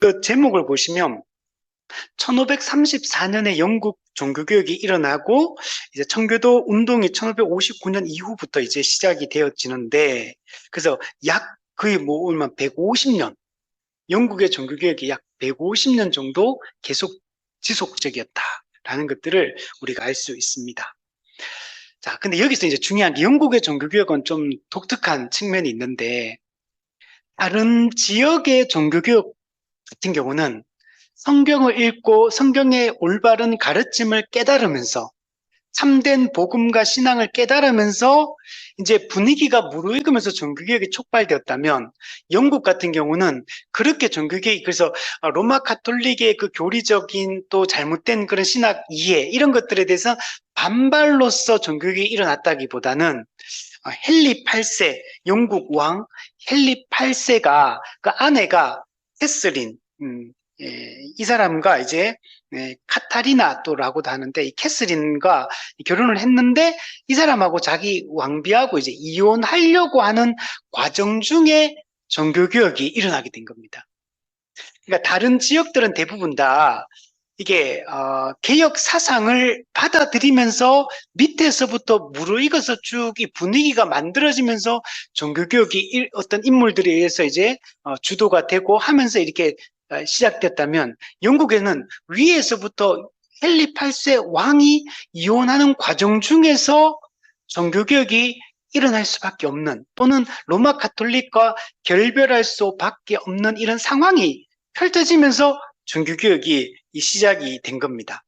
그 제목을 보시면 1534년에 영국 종교개혁이 일어나고 이제 청교도 운동이 1559년 이후부터 이제 시작이 되어지는데, 그래서 약 거의 뭐 얼마 150년, 영국의 종교개혁이 약 150년 정도 계속 지속적이었다라는 것들을 우리가 알 수 있습니다. 자, 근데 여기서 이제 중요한 게 영국의 종교개혁은 좀 독특한 측면이 있는데, 다른 지역의 종교개혁 같은 경우는 성경을 읽고 성경의 올바른 가르침을 깨달으면서 참된 복음과 신앙을 깨달으면서 이제 분위기가 무르익으면서 종교개혁이 촉발되었다면, 영국 같은 경우는 그렇게 종교개혁이, 그래서 로마 가톨릭의 그 교리적인 또 잘못된 그런 신학 이해 이런 것들에 대해서 반발로서 종교개혁이 일어났다기보다는 헨리 8세 영국 왕 헨리 8세가 그 아내가 캐서린, 이 사람과 이제 카타리나 또라고도 하는데, 이 캐서린과 결혼을 했는데 이 사람하고 자기 왕비하고 이제 이혼하려고 하는 과정 중에 종교개혁이 일어나게 된 겁니다. 그러니까 다른 지역들은 대부분 다 이게 개혁 사상을 받아들이면서 밑에서부터 무르익어서 쭉 이 분위기가 만들어지면서 종교개혁이 어떤 인물들에 의해서 이제 주도가 되고 하면서 이렇게 시작됐다면, 영국에는 위에서부터 헨리 8세 왕이 이혼하는 과정 중에서 종교개혁이 일어날 수밖에 없는, 또는 로마 가톨릭과 결별할 수밖에 없는 이런 상황이 펼쳐지면서 종교개혁이 시작이 된 겁니다.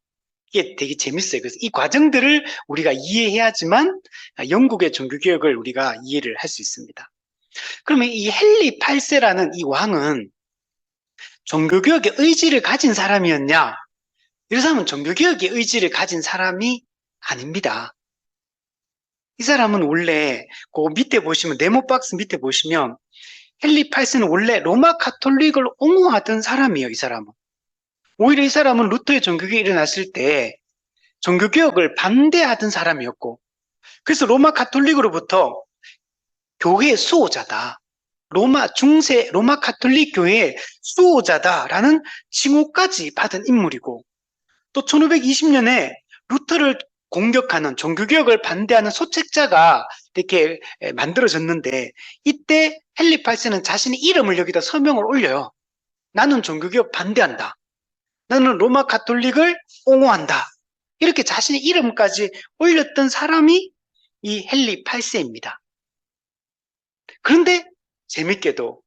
이게 되게 재밌어요. 그래서 이 과정들을 우리가 이해해야지만 영국의 종교개혁을 우리가 이해를 할 수 있습니다. 그러면 이 헨리 8세라는 이 왕은 종교개혁의 의지를 가진 사람이었냐? 이 사람은 종교개혁의 의지를 가진 사람이 아닙니다. 이 사람은 원래 그 밑에 보시면, 네모 박스 밑에 보시면 헨리 8세는 원래 로마 가톨릭을 옹호하던 사람이에요. 이 사람은. 오히려 이 사람은 루터의 종교개혁이 일어났을 때 종교개혁을 반대하던 사람이었고, 그래서 로마 가톨릭으로부터 교회의 수호자다, 로마 중세 로마 가톨릭 교회의 수호자다라는 칭호까지 받은 인물이고, 또 1520년에 루터를 공격하는, 종교개혁을 반대하는 소책자가 이렇게 만들어졌는데, 이때 헨리 8세는 자신의 이름을 여기다 서명을 올려요. 나는 종교개혁 반대한다, 나는 로마 가톨릭을 옹호한다, 이렇게 자신의 이름까지 올렸던 사람이 이 헨리 8세입니다. 그런데 재밌게도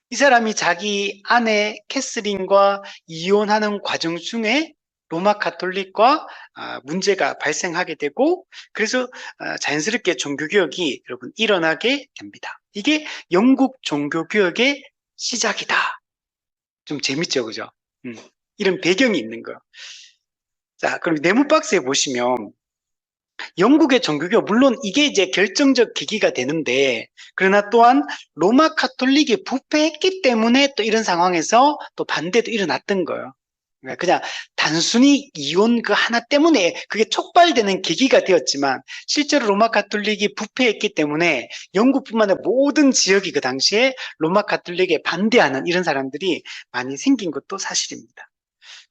이 사람이 자기 아내 캐스린과 이혼하는 과정 중에 로마 가톨릭과 문제가 발생하게 되고, 그래서 자연스럽게 종교개혁이 여러분 일어나게 됩니다. 이게 영국 종교개혁의 시작이다. 좀 재밌죠, 그죠? 이런 배경이 있는 거. 자, 그럼 네모 박스에 보시면 영국의 종교개혁, 물론 이게 이제 결정적 계기가 되는데, 그러나 또한 로마 가톨릭이 부패했기 때문에 또 이런 상황에서 또 반대도 일어났던 거예요. 그러니까 그냥 단순히 이혼 그 하나 때문에 그게 촉발되는 계기가 되었지만, 실제로 로마 가톨릭이 부패했기 때문에 영국뿐만 아니라 모든 지역이 그 당시에 로마 가톨릭에 반대하는 이런 사람들이 많이 생긴 것도 사실입니다.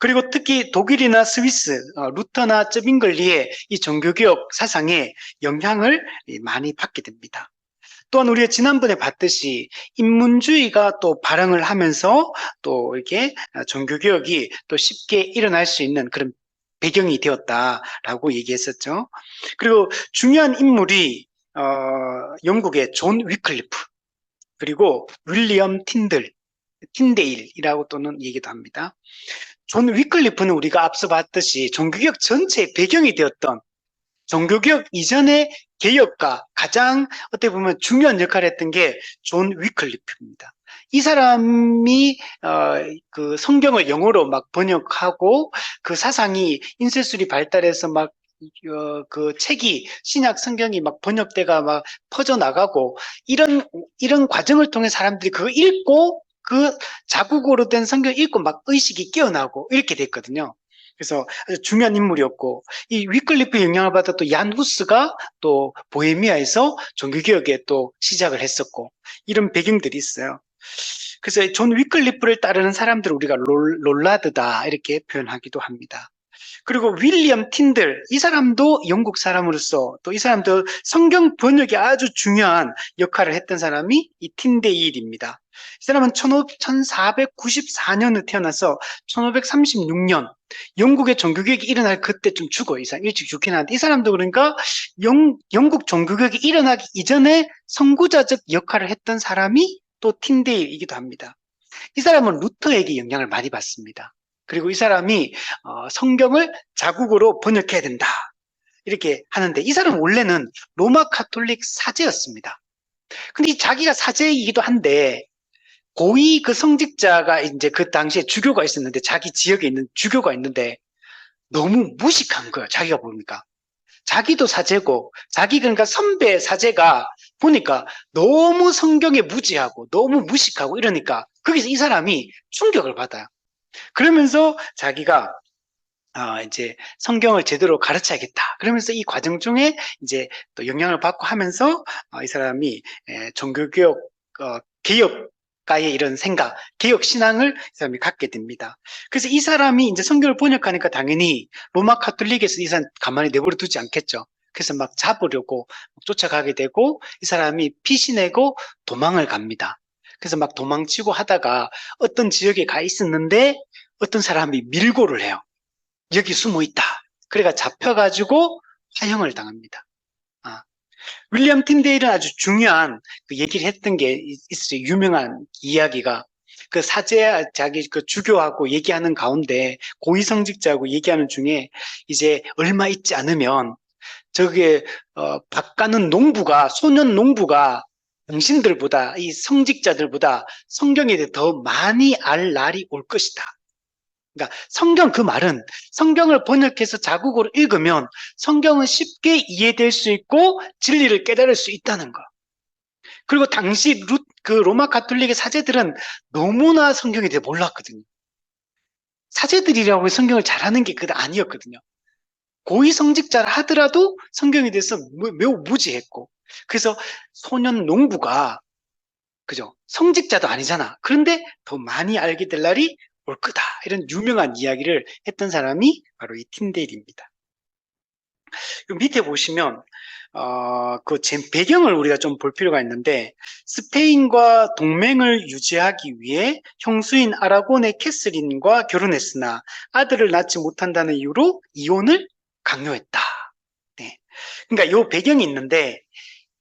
그리고 특히 독일이나 스위스, 루터나 쩌빙글리의 이 종교개혁 사상에 영향을 많이 받게 됩니다. 또한 우리가 지난번에 봤듯이 인문주의가 또 발흥을 하면서 또 이렇게 종교개혁이 또 쉽게 일어날 수 있는 그런 배경이 되었다라고 얘기했었죠. 그리고 중요한 인물이 영국의 존 위클리프, 그리고 윌리엄 틴데일이라고 또는 얘기도 합니다. 존 위클리프는 우리가 앞서 봤듯이 종교개혁 전체의 배경이 되었던, 종교개혁 이전의 개혁가 가장 어떻게 보면 중요한 역할을 했던 게 존 위클리프입니다. 이 사람이 그 성경을 영어로 막 번역하고, 그 사상이 인쇄술이 발달해서 막 그 책이, 신약 성경이 막 번역돼가 막 퍼져나가고, 이런 과정을 통해 사람들이 그거 읽고 그 자국어로 된 성경 읽고 막 의식이 깨어나고 이렇게 됐거든요. 그래서 아주 중요한 인물이었고, 이 위클리프 영향을 받아 또 얀 후스가 또 보헤미아에서 종교개혁에 또 시작을 했었고, 이런 배경들이 있어요. 그래서 존 위클리프를 따르는 사람들을 우리가 롤라드다 이렇게 표현하기도 합니다. 그리고 윌리엄 틴들, 이 사람도 영국 사람으로서 또 이 사람도 성경 번역에 아주 중요한 역할을 했던 사람이 이 틴데일입니다. 이 사람은 1494년에 태어나서 1536년 영국의 종교개혁이 일어날 그때쯤 죽어요. 이 사람 일찍 죽긴 하는데 이 사람도 그러니까 영국 종교개혁이 일어나기 이전에 선구자적 역할을 했던 사람이 또 틴데일이기도 합니다. 이 사람은 루터에게 영향을 많이 받습니다. 그리고 이 사람이 성경을 자국어로 번역해야 된다 이렇게 하는데 이 사람은 원래는 로마 카톨릭 사제였습니다. 근데 자기가 사제이기도 한데 고위 그 성직자가 이제 그 당시에 주교가 있었는데 자기 지역에 있는 주교가 있는데 너무 무식한 거예요. 자기가 보니까. 자기도 사제고 자기 그러니까 선배 사제가 보니까 너무 성경에 무지하고 너무 무식하고 이러니까 거기서 이 사람이 충격을 받아요. 그러면서 자기가 이제 성경을 제대로 가르쳐야겠다. 그러면서 이 과정 중에 이제 또 영향을 받고 하면서 이 사람이 종교개혁 개혁가의 이런 생각, 개혁 신앙을 이 사람이 갖게 됩니다. 그래서 이 사람이 이제 성경을 번역하니까 당연히 로마 카톨릭에서 이 사람 가만히 내버려 두지 않겠죠. 그래서 막 잡으려고 쫓아가게 되고 이 사람이 피신내고 도망을 갑니다. 그래서 막 도망치고 하다가 어떤 지역에 가 있었는데 어떤 사람이 밀고를 해요. 여기 숨어 있다. 그래가 잡혀가지고 화형을 당합니다. 윌리엄 틴데일은 아주 중요한 그 얘기를 했던 게 있어요. 유명한 이야기가 그 사제 자기 그 주교하고 얘기하는 가운데 고위성직자하고 얘기하는 중에 이제 얼마 있지 않으면 저게 밭가는 농부가 소년 농부가 당신들보다 이 성직자들보다 성경에 대해 더 많이 알 날이 올 것이다. 그러니까 성경 그 말은 성경을 번역해서 자국어로 읽으면 성경은 쉽게 이해될 수 있고 진리를 깨달을 수 있다는 거. 그리고 당시 그 로마 가톨릭의 사제들은 너무나 성경에 대해 몰랐거든요. 사제들이라고 성경을 잘하는 게 그게 아니었거든요. 고위 성직자를 하더라도 성경에 대해서 매우 무지했고 그래서 소년 농부가 그죠? 성직자도 아니잖아. 그런데 더 많이 알게 될 날이 올 거다. 이런 유명한 이야기를 했던 사람이 바로 이 틴데일입니다. 밑에 보시면 그 배경을 우리가 좀 볼 필요가 있는데 스페인과 동맹을 유지하기 위해 형수인 아라곤의 캐슬린과 결혼했으나 아들을 낳지 못한다는 이유로 이혼을 강요했다. 네. 그러니까 이 배경이 있는데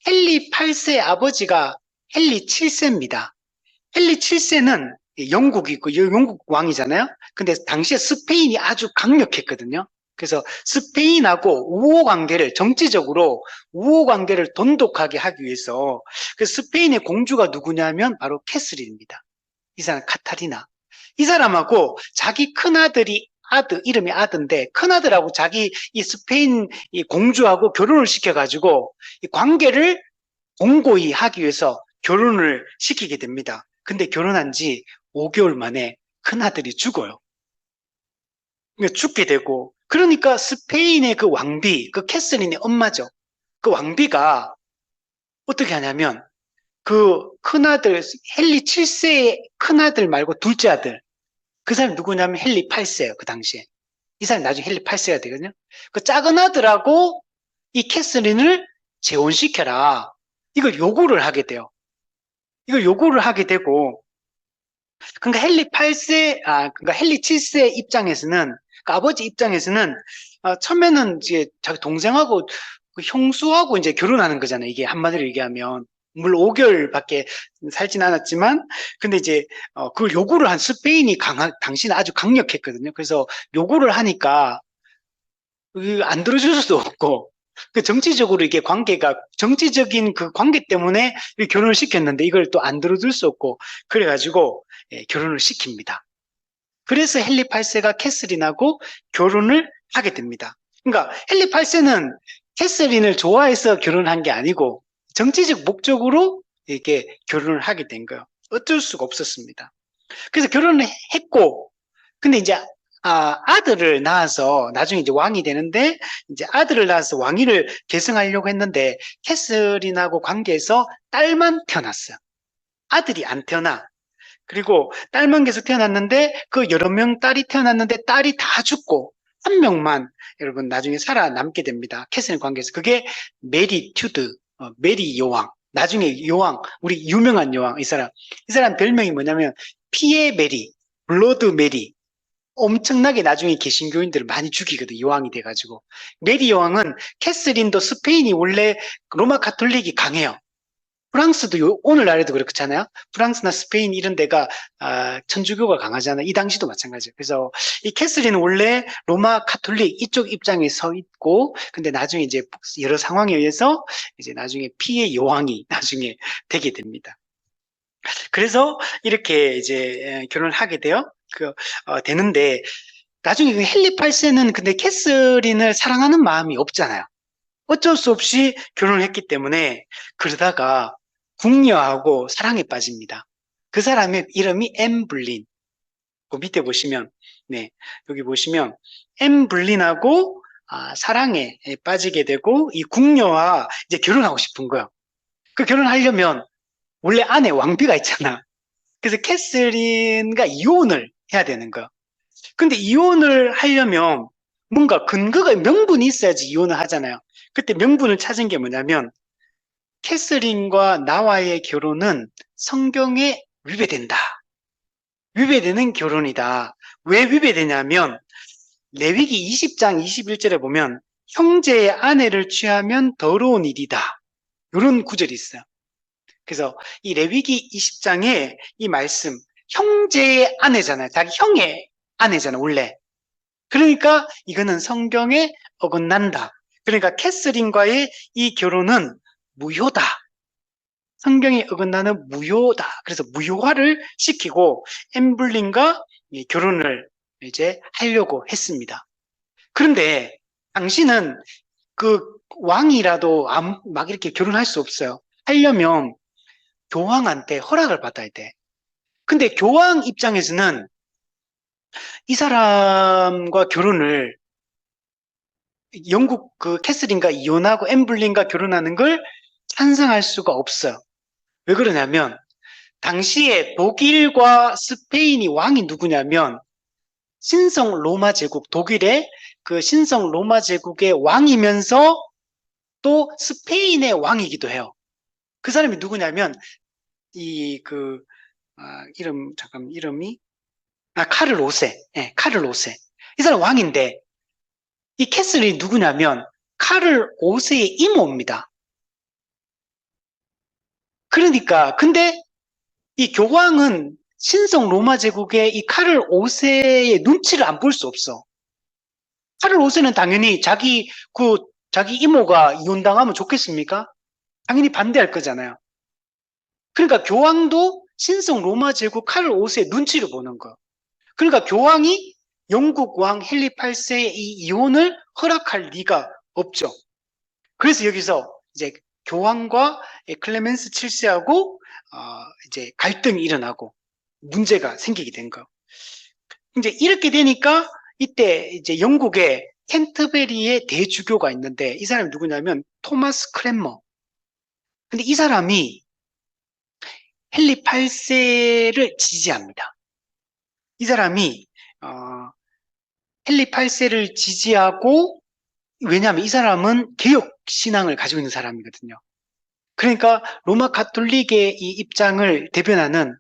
헨리 8세 아버지가 헨리 7세입니다. 헨리 7세는 영국이 그 영국 왕이잖아요. 근데 당시에 스페인이 아주 강력했거든요. 그래서 스페인하고 우호 관계를 정치적으로 우호 관계를 돈독하게 하기 위해서 그 스페인의 공주가 누구냐면 바로 캐스린입니다. 이 사람 카타리나. 이 사람하고 자기 큰아들이 이름이 아드인데 큰아들하고 자기 이 스페인 이 공주하고 결혼을 시켜가지고 이 관계를 공고히 하기 위해서 결혼을 시키게 됩니다. 근데 결혼한 지 5개월 만에 큰아들이 죽어요. 그러니까 죽게 되고 그러니까 스페인의 그 왕비, 그 캐서린의 엄마죠. 그 왕비가 어떻게 하냐면 그 큰아들 헨리 7세의 큰아들 말고 둘째 아들 그 사람이 누구냐면 헨리 8세예요. 그 당시에. 이 사람이 나중에 헨리 8세가 되거든요. 그 작은 아들하고 이 캐서린을 재혼시켜라. 이걸 요구를 하게 돼요. 이걸 요구를 하게 되고 그러니까 헨리 8세, 그러니까 헨리 7세 입장에서는, 그러니까 아버지 입장에서는, 처음에는 이제 자기 동생하고 그 형수하고 이제 결혼하는 거잖아요. 이게 한마디로 얘기하면. 물론 5개월밖에 살진 않았지만, 근데 이제, 그걸 요구를 한 스페인이 당시는 아주 강력했거든요. 그래서 요구를 하니까, 안 들어줄 수도 없고, 그 정치적으로 이게 정치적인 그 관계 때문에 결혼을 시켰는데 이걸 또 안 들어줄 수 없고, 그래가지고, 결혼을 시킵니다. 그래서 헨리 8세가 캐서린하고 결혼을 하게 됩니다. 그러니까 헨리 8세는 캐서린을 좋아해서 결혼한 게 아니고 정치적 목적으로 이렇게 결혼을 하게 된 거예요. 어쩔 수가 없었습니다. 그래서 결혼을 했고, 근데 이제 아들을 낳아서 나중에 이제 왕이 되는데 이제 아들을 낳아서 왕위를 계승하려고 했는데 캐서린하고 관계에서 딸만 태어났어요. 아들이 안 태어나. 그리고 딸만 계속 태어났는데 그 여러 명 딸이 태어났는데 딸이 다 죽고 한 명만 여러분 나중에 살아남게 됩니다. 캐슬린 관계에서. 그게 메리 튜드, 메리 여왕. 나중에 여왕, 우리 유명한 여왕, 이 사람 별명이 뭐냐면 피에 메리, 블러드 메리. 엄청나게 나중에 개신교인들을 많이 죽이거든, 여왕이 돼가지고. 메리 여왕은 캐슬린도 스페인이 원래 로마 가톨릭이 강해요. 프랑스도 오늘날에도 그렇잖아요. 프랑스나 스페인 이런 데가 천주교가 강하잖아요. 이 당시도 마찬가지예요. 그래서 이 캐슬린은 원래 로마 가톨릭 이쪽 입장에 서 있고, 근데 나중에 이제 여러 상황에 의해서 이제 나중에 피의 여왕이 나중에 되게 됩니다. 그래서 이렇게 이제 결혼을 하게 돼요. 되는데 나중에 그 헨리 8세는 근데 캐슬린을 사랑하는 마음이 없잖아요. 어쩔 수 없이 결혼을 했기 때문에 그러다가 궁녀하고 사랑에 빠집니다. 그 사람의 이름이 엠블린. 그 밑에 보시면, 네, 여기 보시면 엠블린하고 사랑에 빠지게 되고 이 궁녀와 이제 결혼하고 싶은 거예요. 그 결혼하려면 원래 안에 왕비가 있잖아. 그래서 캐슬린과 이혼을 해야 되는 거예요. 근데 이혼을 하려면 뭔가 근거가 명분이 있어야지 이혼을 하잖아요. 그때 명분을 찾은 게 뭐냐면 캐서린과 나와의 결혼은 성경에 위배된다. 위배되는 결혼이다. 왜 위배되냐면 레위기 20장 21절에 보면 형제의 아내를 취하면 더러운 일이다. 이런 구절이 있어요. 그래서 이 레위기 20장에 이 말씀 형제의 아내잖아요. 자기 형의 아내잖아요. 원래. 그러니까 이거는 성경에 어긋난다. 그러니까 캐서린과의 이 결혼은 무효다. 성경에 어긋나는 무효다. 그래서 무효화를 시키고 엠블린과 결혼을 이제 하려고 했습니다. 그런데 당신은 그 왕이라도 막 이렇게 결혼할 수 없어요. 하려면 교황한테 허락을 받아야 돼. 근데 교황 입장에서는 이 사람과 결혼을 영국 그 캐슬린과 이혼하고 엠블린과 결혼하는 걸 찬성할 수가 없어요. 왜 그러냐면 당시에 독일과 스페인이 왕이 누구냐면 신성 로마 제국, 독일의 그 신성 로마 제국의 왕이면서 또 스페인의 왕이기도 해요. 그 사람이 누구냐면 이 이름이 카를 5세. 예, 카를 5세. 이 사람 왕인데 이 캐슬이 누구냐면 카를 5세의 이모입니다. 그러니까 근데 이 교황은 신성 로마 제국의 이 카를 5세의 눈치를 안 볼 수 없어. 카를 5세는 당연히 자기 이모가 이혼당하면 좋겠습니까? 당연히 반대할 거잖아요. 그러니까 교황도 신성 로마 제국 카를 5세의 눈치를 보는 거. 그러니까 교황이 영국 왕 헨리 8세의 이 이혼을 허락할 리가 없죠. 그래서 여기서 이제 교황과 클레멘스 7세하고 이제 갈등이 일어나고 문제가 생기게 된 거. 이제 이렇게 되니까 이때 이제 영국에 캔터베리의 대주교가 있는데 이 사람이 누구냐면 토마스 크랜머. 근데 이 사람이 헨리 8세를 지지합니다. 이 사람이 헨리 8세를 지지하고 왜냐하면 이 사람은 개혁 신앙을 가지고 있는 사람이거든요. 그러니까 로마 가톨릭의 이 입장을 대변하는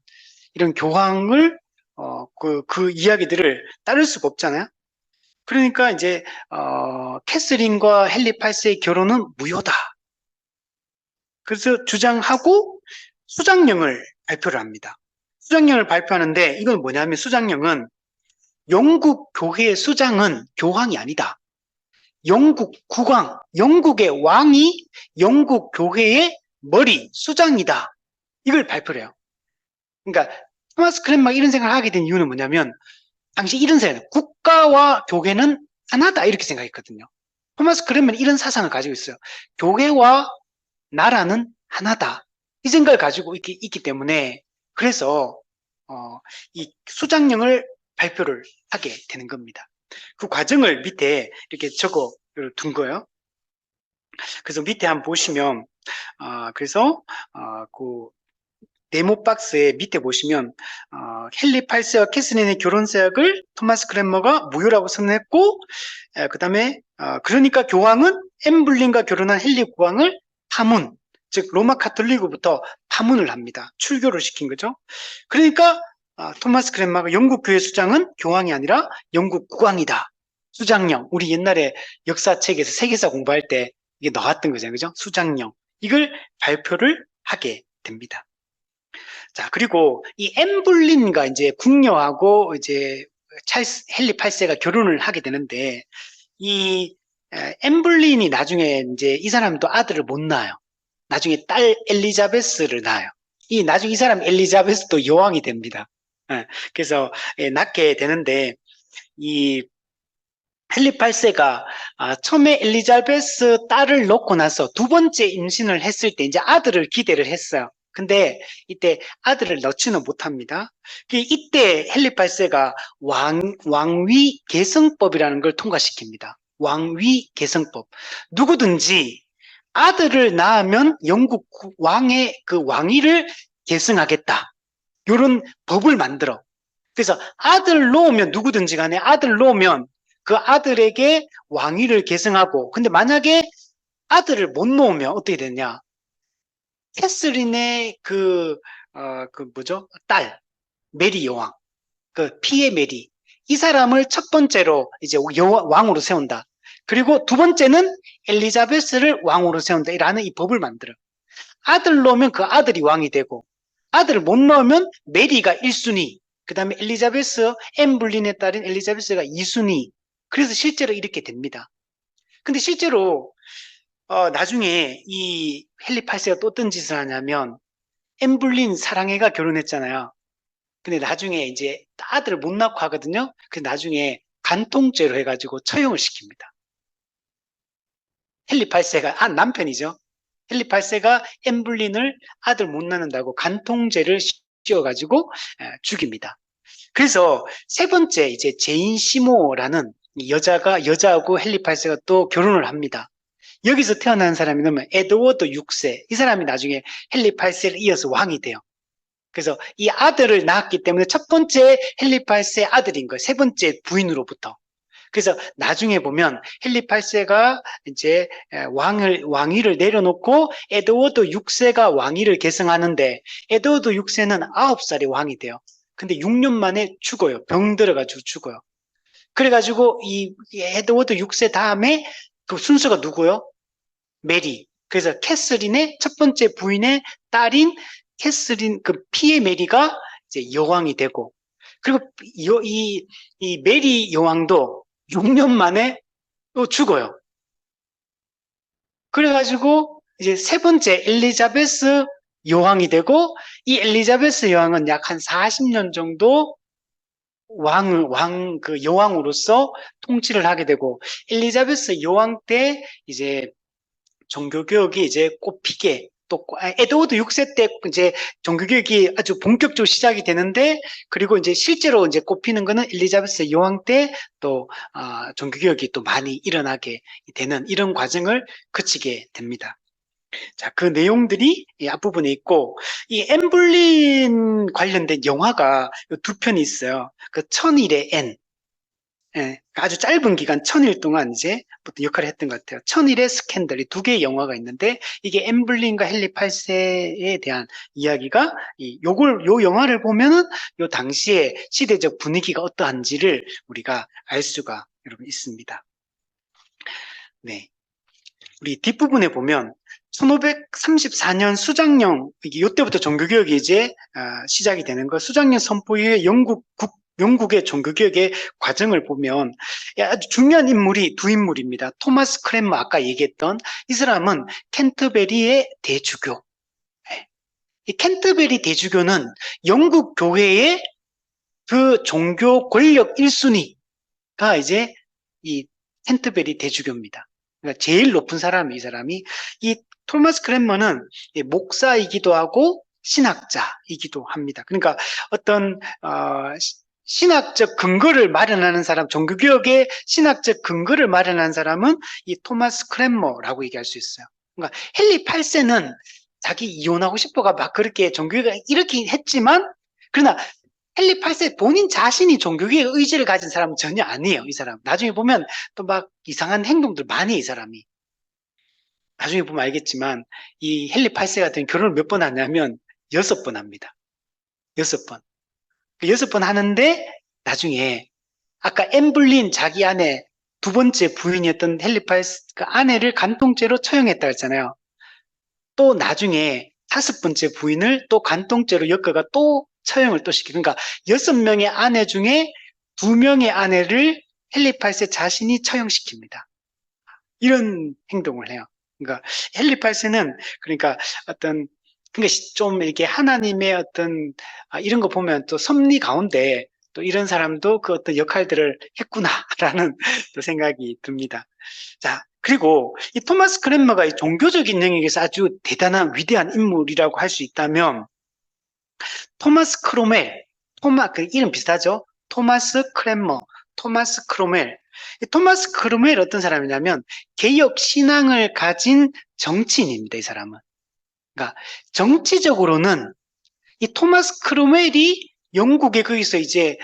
이런 교황을 그 이야기들을 따를 수가 없잖아요. 그러니까 이제 캐서린과 헨리 8세의 결혼은 무효다. 그래서 주장하고 수장령을 발표를 합니다. 수장령을 발표하는데 이건 뭐냐면 수장령은 영국 교회의 수장은 교황이 아니다. 영국 국왕, 영국의 왕이 영국 교회의 머리, 수장이다. 이걸 발표를 해요. 그러니까 토마스 크랜막 이런 생각을 하게 된 이유는 뭐냐면 당시 이런 생각, 국가와 교회는 하나다 이렇게 생각했거든요. 토마스 크랜막은 이런 사상을 가지고 있어요. 교회와 나라는 하나다. 이 생각을 가지고 있기 때문에 그래서 이 수장령을 발표를 하게 되는 겁니다. 그 과정을 밑에 이렇게 적어 둔 거예요. 그래서 밑에 한번 보시면 그래서 그 네모 박스의 밑에 보시면 헨리 8세와 캐슬린의 결혼 서약을 토마스 크랜머가 무효라고 선언했고, 그 다음에 그러니까 교황은 앤 불린과 결혼한 헨리 국왕을 파문, 즉 로마 카톨릭으로부터 파문을 합니다. 출교를 시킨 거죠. 그러니까 토마스 크랜머가 영국 교회 수장은 교황이 아니라 영국 국왕이다. 수장령, 우리 옛날에 역사책에서 세계사 공부할 때 이게 나왔던 거잖아요. 그죠? 수장령. 이걸 발표를 하게 됩니다. 자, 그리고 이 엠블린과 이제 궁녀하고 이제 헨리 8세가 결혼을 하게 되는데, 이 엠블린이 나중에 이제 이 사람도 아들을 못 낳아요. 나중에 딸 엘리자베스를 낳아요. 나중에 이 사람 엘리자베스도 여왕이 됩니다. 그래서 낳게 되는데, 이 헨리 8세가 처음에 엘리자베스 딸을 놓고 나서 두 번째 임신을 했을 때 이제 아들을 기대를 했어요. 근데 이때 아들을 낳지는 못합니다. 이때 헨리 8세가 왕위 계승법이라는 걸 통과시킵니다. 왕위 계승법. 누구든지 아들을 낳으면 영국 왕의 그 왕위를 계승하겠다. 이런 법을 만들어. 그래서 아들 놓으면 누구든지 간에 아들 놓으면 그 아들에게 왕위를 계승하고, 근데 만약에 아들을 못 놓으면 어떻게 되냐? 캐서린의 딸, 메리 여왕, 그 피의 메리. 이 사람을 첫 번째로 이제 왕으로 세운다. 그리고 두 번째는 엘리자베스를 왕으로 세운다. 라는 이 법을 만들어. 아들 놓으면 그 아들이 왕이 되고, 아들을 못 넣으면 메리가 1순위, 그 다음에 앤 불린의 딸인 엘리자베스가 2순위. 그래서 실제로 이렇게 됩니다. 근데 실제로 나중에 이 헨리 8세가 또 어떤 짓을 하냐면, 앤 불린 사랑해가 결혼했잖아요. 근데 나중에 이제 아들을 못 낳고 하거든요. 그래서 나중에 간통죄로 해가지고 처형을 시킵니다. 헨리 8세가 남편이죠. 헨리 8세가 앤 불린을 아들 못 낳는다고 간통죄를 씌워가지고 죽입니다. 그래서 세 번째 이제 제인 시모라는 여자하고 헨리 8세가 또 결혼을 합니다. 여기서 태어난 사람이 누면 에드워드 6세. 이 사람이 나중에 헨리 8세를 이어서 왕이 돼요. 그래서 이 아들을 낳았기 때문에 첫 번째 헨리 8세 아들인 거예요. 세 번째 부인으로부터. 그래서 나중에 보면 헨리 8세가 이제 왕위를 내려놓고 에드워드 6세가 왕위를 계승하는데, 에드워드 6세는 9살에 왕이 돼요. 근데 6년 만에 죽어요. 병 들어가지고 죽어요. 그래가지고 이 에드워드 6세 다음에 그 순서가 누구요? 메리. 그래서 캐서린의 첫 번째 부인의 딸인 캐서린, 그 피의 메리가 이제 여왕이 되고, 그리고 이 메리 여왕도 6년 만에 또 죽어요. 그래가지고 이제 세 번째 엘리자베스 여왕이 되고, 이 엘리자베스 여왕은 약 한 40년 정도 그 여왕으로서 통치를 하게 되고, 엘리자베스 여왕 때 이제 종교개혁이 이제 꽃피게, 또 에드워드 6세 때 이제 종교개혁이 아주 본격적으로 시작이 되는데, 그리고 이제 실제로 이제 꽃피는 거는 엘리자베스 여왕 때 또 종교개혁이 또 많이 일어나게 되는 이런 과정을 거치게 됩니다. 자, 그 내용들이 이 앞부분에 있고, 이 앤블린 관련된 영화가 두 편이 있어요. 그 천일의 앤. 예, 아주 짧은 기간 1000일 동안 이제 어떤 역할을 했던 것 같아요. 1000일의 스캔들이 두 개의 영화가 있는데, 이게 엠블린과 헨리 8세에 대한 이야기가 요 영화를 보면은 요 당시의 시대적 분위기가 어떠한지를 우리가 알 수가 여러분 있습니다. 네. 우리 뒷부분에 보면 1534년 수장령, 이때부터 종교개혁이 이제 시작이 되는 거, 수장령 선포 이후에 영국의 종교개혁의 과정을 보면 아주 중요한 인물이 두 인물입니다. 토마스 크랜머, 아까 얘기했던 이 사람은 캔터베리의 대주교. 이 캔터베리 대주교는 영국 교회의 그 종교 권력 1순위가 이제 이 캔터베리 대주교입니다. 그러니까 제일 높은 사람이 이 사람이. 이 토마스 크랜머는 목사이기도 하고 신학자이기도 합니다. 그러니까 어떤 신학적 근거를 마련하는 사람, 종교개혁의 신학적 근거를 마련한 사람은 이 토마스 크랜머라고 얘기할 수 있어요. 그러니까 헨리 8세는 자기 이혼하고 싶어가 막 그렇게 종교개혁 이렇게 했지만, 그러나 헨리 8세 본인 자신이 종교개혁 의지를 가진 사람은 전혀 아니에요, 이 사람. 나중에 보면 또 막 이상한 행동들 많이 해, 이 사람이. 나중에 보면 알겠지만, 이 헨리 8세 같은 결혼을 몇 번 하냐면, 6번 합니다. 6번. 6번 하는데, 나중에, 아까 엠블린 자기 아내, 두 번째 부인이었던 헨리 8세, 그 아내를 간통죄로 처형했다 했잖아요. 또 나중에 5번째 부인을 또 간통죄로 엮어가 또 처형을 또 시키고, 그러니까 6명의 아내 중에 2명의 아내를 헨리 8세 자신이 처형시킵니다. 이런 행동을 해요. 그러니까 헨리 8세는 그러니까 어떤 그러니까 좀 이렇게 하나님의 어떤 이런 거 보면 또 섭리 가운데 또 이런 사람도 그 어떤 역할들을 했구나라는 또 생각이 듭니다. 자, 그리고 이 토마스 크랜머가 이 종교적인 영역에서 아주 대단한 위대한 인물이라고 할 수 있다면 토마스 크로멜, 그 이름 비슷하죠? 토마스 크랜머, 토마스 크로멜. 이 토마스 크로멜 어떤 사람이냐면 개혁 신앙을 가진 정치인입니다, 이 사람은. 그러니까 정치적으로는 이 토마스 크로멜이 영국에 거기서 이제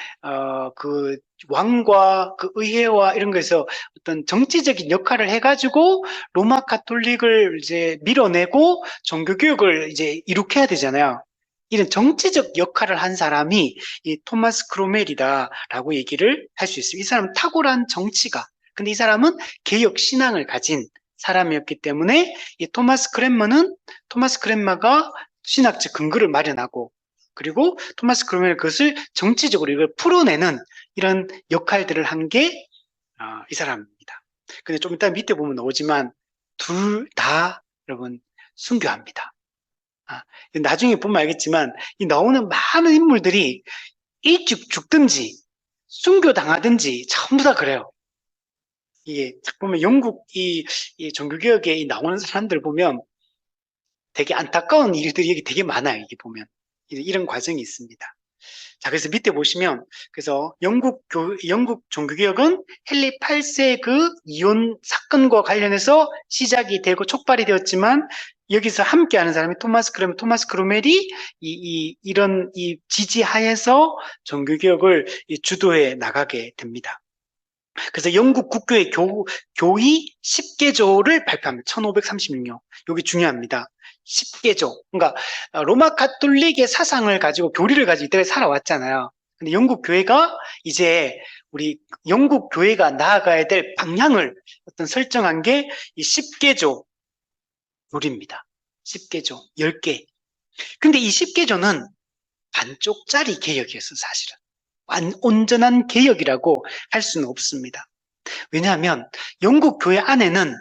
그 왕과 그 의회와 이런 거에서 어떤 정치적인 역할을 해가지고 로마 카톨릭을 이제 밀어내고 종교 교육을 이제 이룩해야 되잖아요. 이런 정치적 역할을 한 사람이 이 토마스 크로멜이다라고 얘기를 할 수 있습니다. 이 사람은 탁월한 정치가, 근데 이 사람은 개혁 신앙을 가진 사람이었기 때문에 이 토마스 크랜머가 신학적 근거를 마련하고, 그리고 토마스 크로멜은 그것을 정치적으로 이걸 풀어내는 이런 역할들을 한 게 이 사람입니다. 근데 좀 이따 밑에 보면 나오지만 둘 다 여러분 순교합니다. 나중에 보면 알겠지만 이 나오는 많은 인물들이 일찍 죽든지 순교당하든지 전부 다 그래요. 이게 딱 보면 영국 이 종교개혁에 나오는 사람들 보면 되게 안타까운 일들이 여기 되게 많아요. 이게 보면 이런 과정이 있습니다. 자, 그래서 밑에 보시면, 그래서 영국 종교개혁은 헨리 8세 그 이혼 사건과 관련해서 시작이 되고 촉발이 되었지만, 여기서 함께하는 사람이 토마스 크로멜이 이런 지지하에서 종교개혁을 주도해 나가게 됩니다. 그래서 영국 국교의 교의 10개조를 발표합니다. 1536년. 여기 중요합니다. 10개조. 그러니까 로마 가톨릭의 사상을 가지고 교리를 가지고 이때까지 살아왔잖아요. 근데 영국 교회가 이제 우리 영국 교회가 나아가야 될 방향을 어떤 설정한 게 이 10개조 교리입니다. 10개조, 10개. 근데 이 10개조는 반쪽짜리 개혁이었어, 사실은. 온전한 개혁이라고 할 수는 없습니다. 왜냐하면 영국 교회 안에는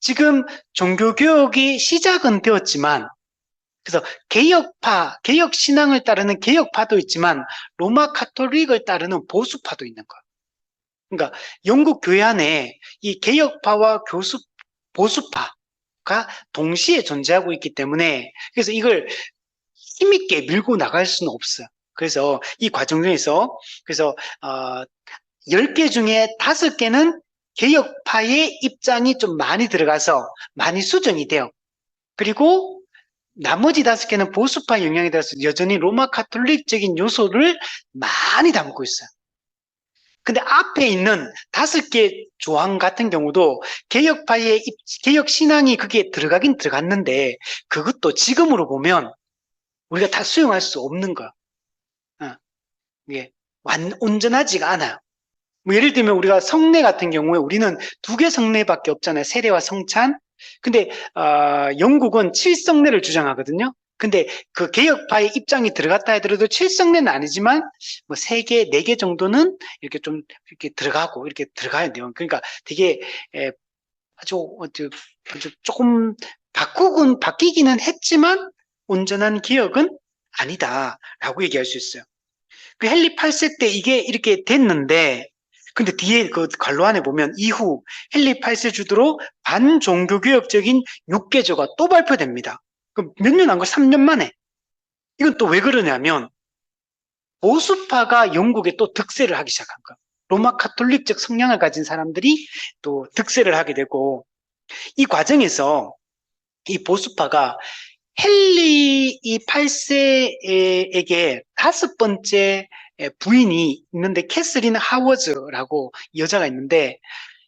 지금 종교개혁이 시작은 되었지만, 그래서 개혁 신앙을 따르는 개혁파도 있지만 로마 카톨릭을 따르는 보수파도 있는 거예요. 그러니까 영국 교회 안에 이 개혁파와 보수파가 동시에 존재하고 있기 때문에, 그래서 이걸 힘있게 밀고 나갈 수는 없어요. 그래서 이 과정 중에서, 그래서 10개 중에 5개는 개혁파의 입장이 좀 많이 들어가서 많이 수정이 돼요. 그리고 나머지 5개는 보수파 영향에 따라서 여전히 로마 카톨릭적인 요소를 많이 담고 있어요. 근데 앞에 있는 5개 조항 같은 경우도 개혁 신앙이 그게 들어가긴 들어갔는데, 그것도 지금으로 보면 우리가 다 수용할 수 없는 거야. 이게 온전하지가 않아요. 뭐 예를 들면 우리가 성례 같은 경우에 우리는 2개 성례밖에 없잖아요. 세례와 성찬. 근데 영국은 7성례를 주장하거든요. 근데 그 개혁파의 입장이 들어갔다 하더라도 7성례는 아니지만 뭐 3개, 4개 정도는 이렇게 좀 이렇게 들어가고 이렇게 들어가야 돼요. 그러니까 되게 아주 조금 바뀌기는 했지만 온전한 개혁은 아니다라고 얘기할 수 있어요. 그 헨리 8세 때 이게 이렇게 됐는데, 근데 뒤에 그 관로 안에 보면 이후 헨리 8세 주도로 반종교개혁적인 6개조가 또 발표됩니다. 그럼 몇 년 한 거? 3년 만에. 이건 또 왜 그러냐면 보수파가 영국에 또 득세를 하기 시작한 거예요. 로마 카톨릭적 성향을 가진 사람들이 또 득세를 하게 되고, 이 과정에서 이 보수파가 헨리 이 8세에게 다섯 번째 부인이 있는데 캐서린 하워즈라고 여자가 있는데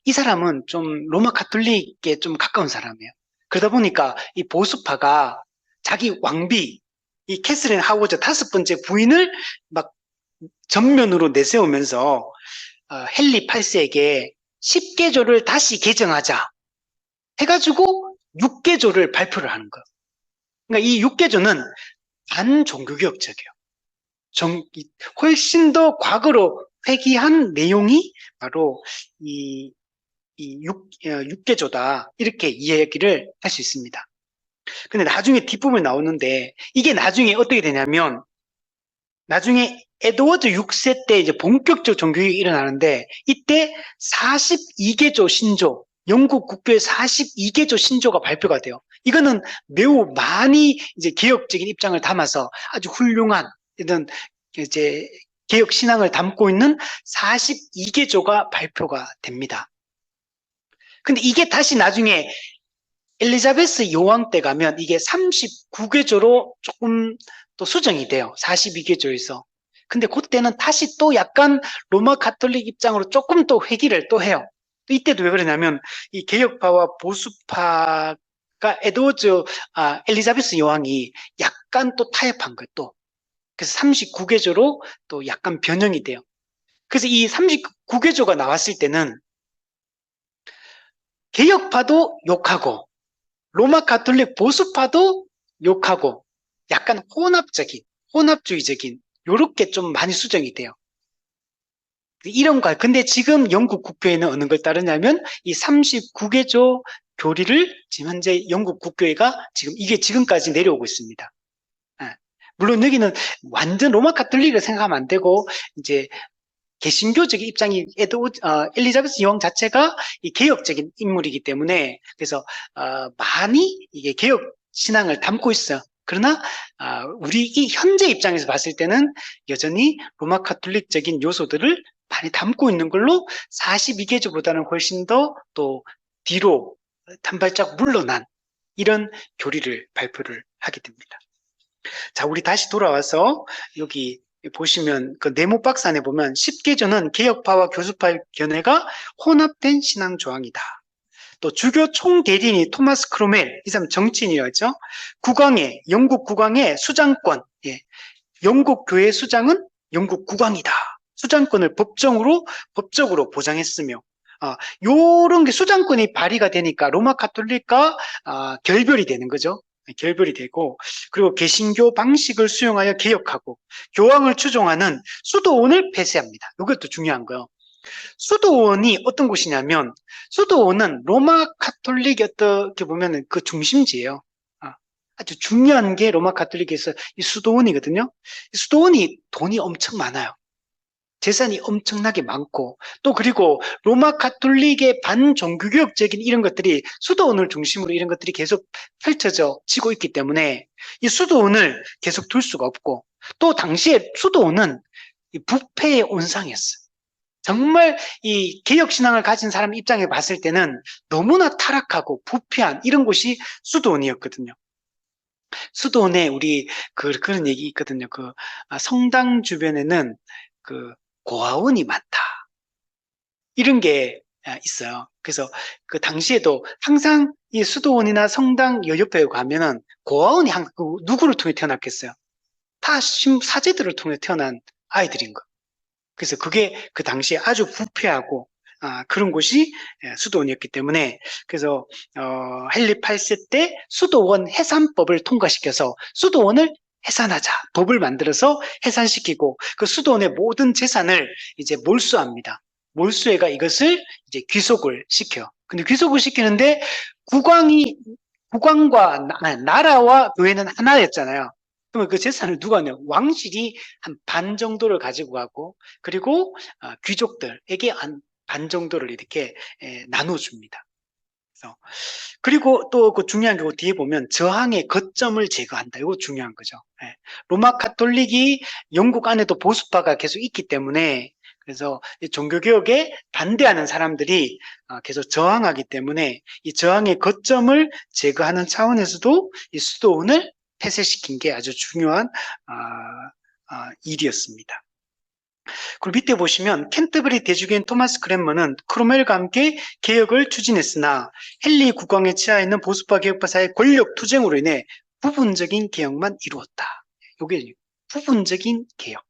이 사람은 좀 로마 가톨릭에 좀 가까운 사람이에요. 그러다 보니까 이 보수파가 자기 왕비 이 캐서린 하워즈 다섯 번째 부인을 막 전면으로 내세우면서 헨리 8세에게 10개조를 다시 개정하자 해가지고 6개조를 발표를 하는 거예요. 그러니까 이 6개조는 반종교개혁적이에요. 훨씬 더 과거로 회귀한 내용이 바로 이 6개조다. 이렇게 이야기를 할 수 있습니다. 근데 나중에 뒷부분에 나오는데 이게 나중에 어떻게 되냐면 나중에 에드워드 6세 때 이제 본격적 종교개혁이 일어나는데 이때 42개조 신조, 영국 국교의 42개조 신조가 발표가 돼요. 이거는 매우 많이 이제 개혁적인 입장을 담아서 아주 훌륭한 이런 이제 개혁 신앙을 담고 있는 42개조가 발표가 됩니다. 근데 이게 다시 나중에 엘리자베스 여왕 때 가면 이게 39개조로 조금 또 수정이 돼요. 42개조에서. 근데 그때는 다시 또 약간 로마 가톨릭 입장으로 조금 또 회귀를 또 해요. 이때도 왜 그러냐면 이 개혁파와 보수파가 엘리자베스 여왕이 약간 또 타협한 거예요. 또. 그래서 39개조로 또 약간 변형이 돼요. 그래서 이 39개조가 나왔을 때는 개혁파도 욕하고 로마 가톨릭 보수파도 욕하고 약간 혼합주의적인 요렇게 좀 많이 수정이 돼요. 이런 거. 근데 지금 영국 국교회는 어느 걸 따르냐면 이 39개조 교리를 지금 현재 영국 국교회가 이게 지금까지 내려오고 있습니다. 물론 여기는 완전 로마 가톨릭을 생각하면 안 되고 이제 개신교적인 입장이 엘리자베스 여왕 자체가 이 개혁적인 인물이기 때문에 그래서 많이 이게 개혁 신앙을 담고 있어요. 그러나 우리 이 현재 입장에서 봤을 때는 여전히 로마 가톨릭적인 요소들을 많이 담고 있는 걸로 42개조보다는 훨씬 더 또 뒤로 한 발짝 물러난 이런 교리를 발표를 하게 됩니다. 자, 우리 다시 돌아와서 여기 보시면 그 네모 박스 안에 보면 10개조는 개혁파와 교수파의 견해가 혼합된 신앙 조항이다. 또 주교 총대리인이 토마스 크로멜, 이 사람 정치인이었죠. 영국 국왕의 수장권, 영국 교회 수장은 영국 국왕이다. 수장권을 법적으로 보장했으며, 요런 게 수장권이 발휘가 되니까 로마 가톨릭과 결별이 되는 거죠. 결별이 되고, 그리고 개신교 방식을 수용하여 개혁하고 교황을 추종하는 수도원을 폐쇄합니다. 이것도 중요한 거예요. 수도원이 어떤 곳이냐면 수도원은 로마 가톨릭이 어떻게 보면 그 중심지예요. 아주 중요한 게 로마 가톨릭에서 이 수도원이거든요. 이 수도원이 돈이 엄청 많아요. 재산이 엄청나게 많고 또 그리고 로마 가톨릭의 반종교개혁적인 이런 것들이 수도원을 중심으로 이런 것들이 계속 펼쳐져 지고 있기 때문에 이 수도원을 계속 둘 수가 없고 또 당시에 수도원은 부패의 온상이었어요. 정말 이 개혁신앙을 가진 사람 입장에 봤을 때는 너무나 타락하고 부패한 이런 곳이 수도원이었거든요. 수도원에 우리 그런 얘기 있거든요. 성당 주변에는 고아원이 많다. 이런 게 있어요. 그래서 그 당시에도 항상 이 수도원이나 성당 옆에 가면은 고아원이 누구를 통해 태어났겠어요? 다 사제들을 통해 태어난 아이들인 거. 그래서 그게 그 당시에 아주 부패하고 그런 곳이 수도원이었기 때문에 그래서 헨리 8세 때 수도원 해산법을 통과시켜서 수도원을 해산하자 법을 만들어서 해산시키고 그 수도원의 모든 재산을 이제 몰수합니다. 몰수해가 이것을 이제 귀속을 시켜. 근데 귀속을 시키는데 국왕과 나라와 교회는 하나였잖아요. 그러면 그 재산을 누가 내요? 왕실이 한 반 정도를 가지고 가고 그리고 귀족들에게 한 반 정도를 이렇게 나눠줍니다. 그리고 또 그 중요한 게 뒤에 보면 저항의 거점을 제거한다. 이거 중요한 거죠. 로마 가톨릭이 영국 안에도 보수파가 계속 있기 때문에 그래서 종교개혁에 반대하는 사람들이 계속 저항하기 때문에 이 저항의 거점을 제거하는 차원에서도 이 수도원을 폐쇄시킨 게 아주 중요한 일이었습니다. 그리고 밑에 보시면 캔터버리 대주교인 토마스 크랜머는 크로멜과 함께 개혁을 추진했으나 헨리 국왕의 치하에 있는 보수파 개혁파 사이의 권력 투쟁으로 인해 부분적인 개혁만 이루었다. 이게 부분적인 개혁.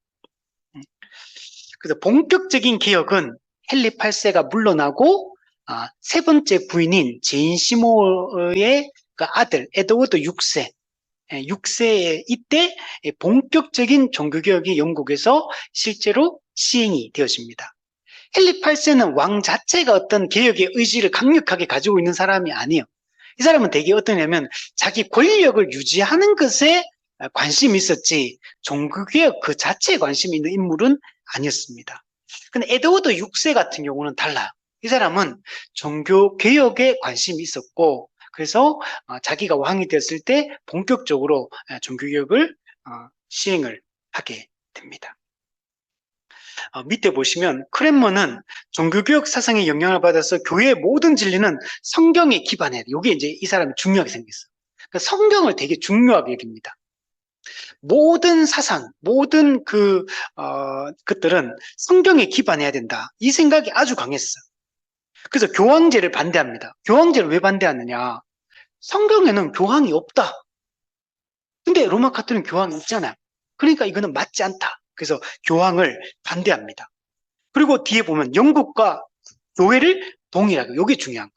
그래서 본격적인 개혁은 헨리 8세가 물러나고 세 번째 부인인 제인 시모의 아들 에드워드 6세, 6세에 이때 본격적인 종교개혁이 영국에서 실제로 시행이 되어집니다. 헨리 8세는 왕 자체가 어떤 개혁의 의지를 강력하게 가지고 있는 사람이 아니에요. 이 사람은 되게 어떠냐면 자기 권력을 유지하는 것에 관심이 있었지 종교개혁 그 자체에 관심이 있는 인물은 아니었습니다. 근데 에드워드 6세 같은 경우는 달라요. 이 사람은 종교개혁에 관심이 있었고 그래서 자기가 왕이 되었을 때 본격적으로 종교개혁을 시행을 하게 됩니다. 밑에 보시면 크랜머는 종교개혁 사상의 영향을 받아서 교회의 모든 진리는 성경에 기반해야 돼. 이게 이제 이 사람이 중요하게 생겼어요. 그러니까 성경을 되게 중요하게 여깁니다. 모든 사상, 모든 것들은 성경에 기반해야 된다. 이 생각이 아주 강했어요. 그래서 교황제를 반대합니다. 교황제를 왜 반대하느냐? 성경에는 교황이 없다. 근데 로마 카톨릭은 교황이 있잖아요. 그러니까 이거는 맞지 않다. 그래서 교황을 반대합니다. 그리고 뒤에 보면 영국과 교회를 동일하게, 이게 중요한 거예요.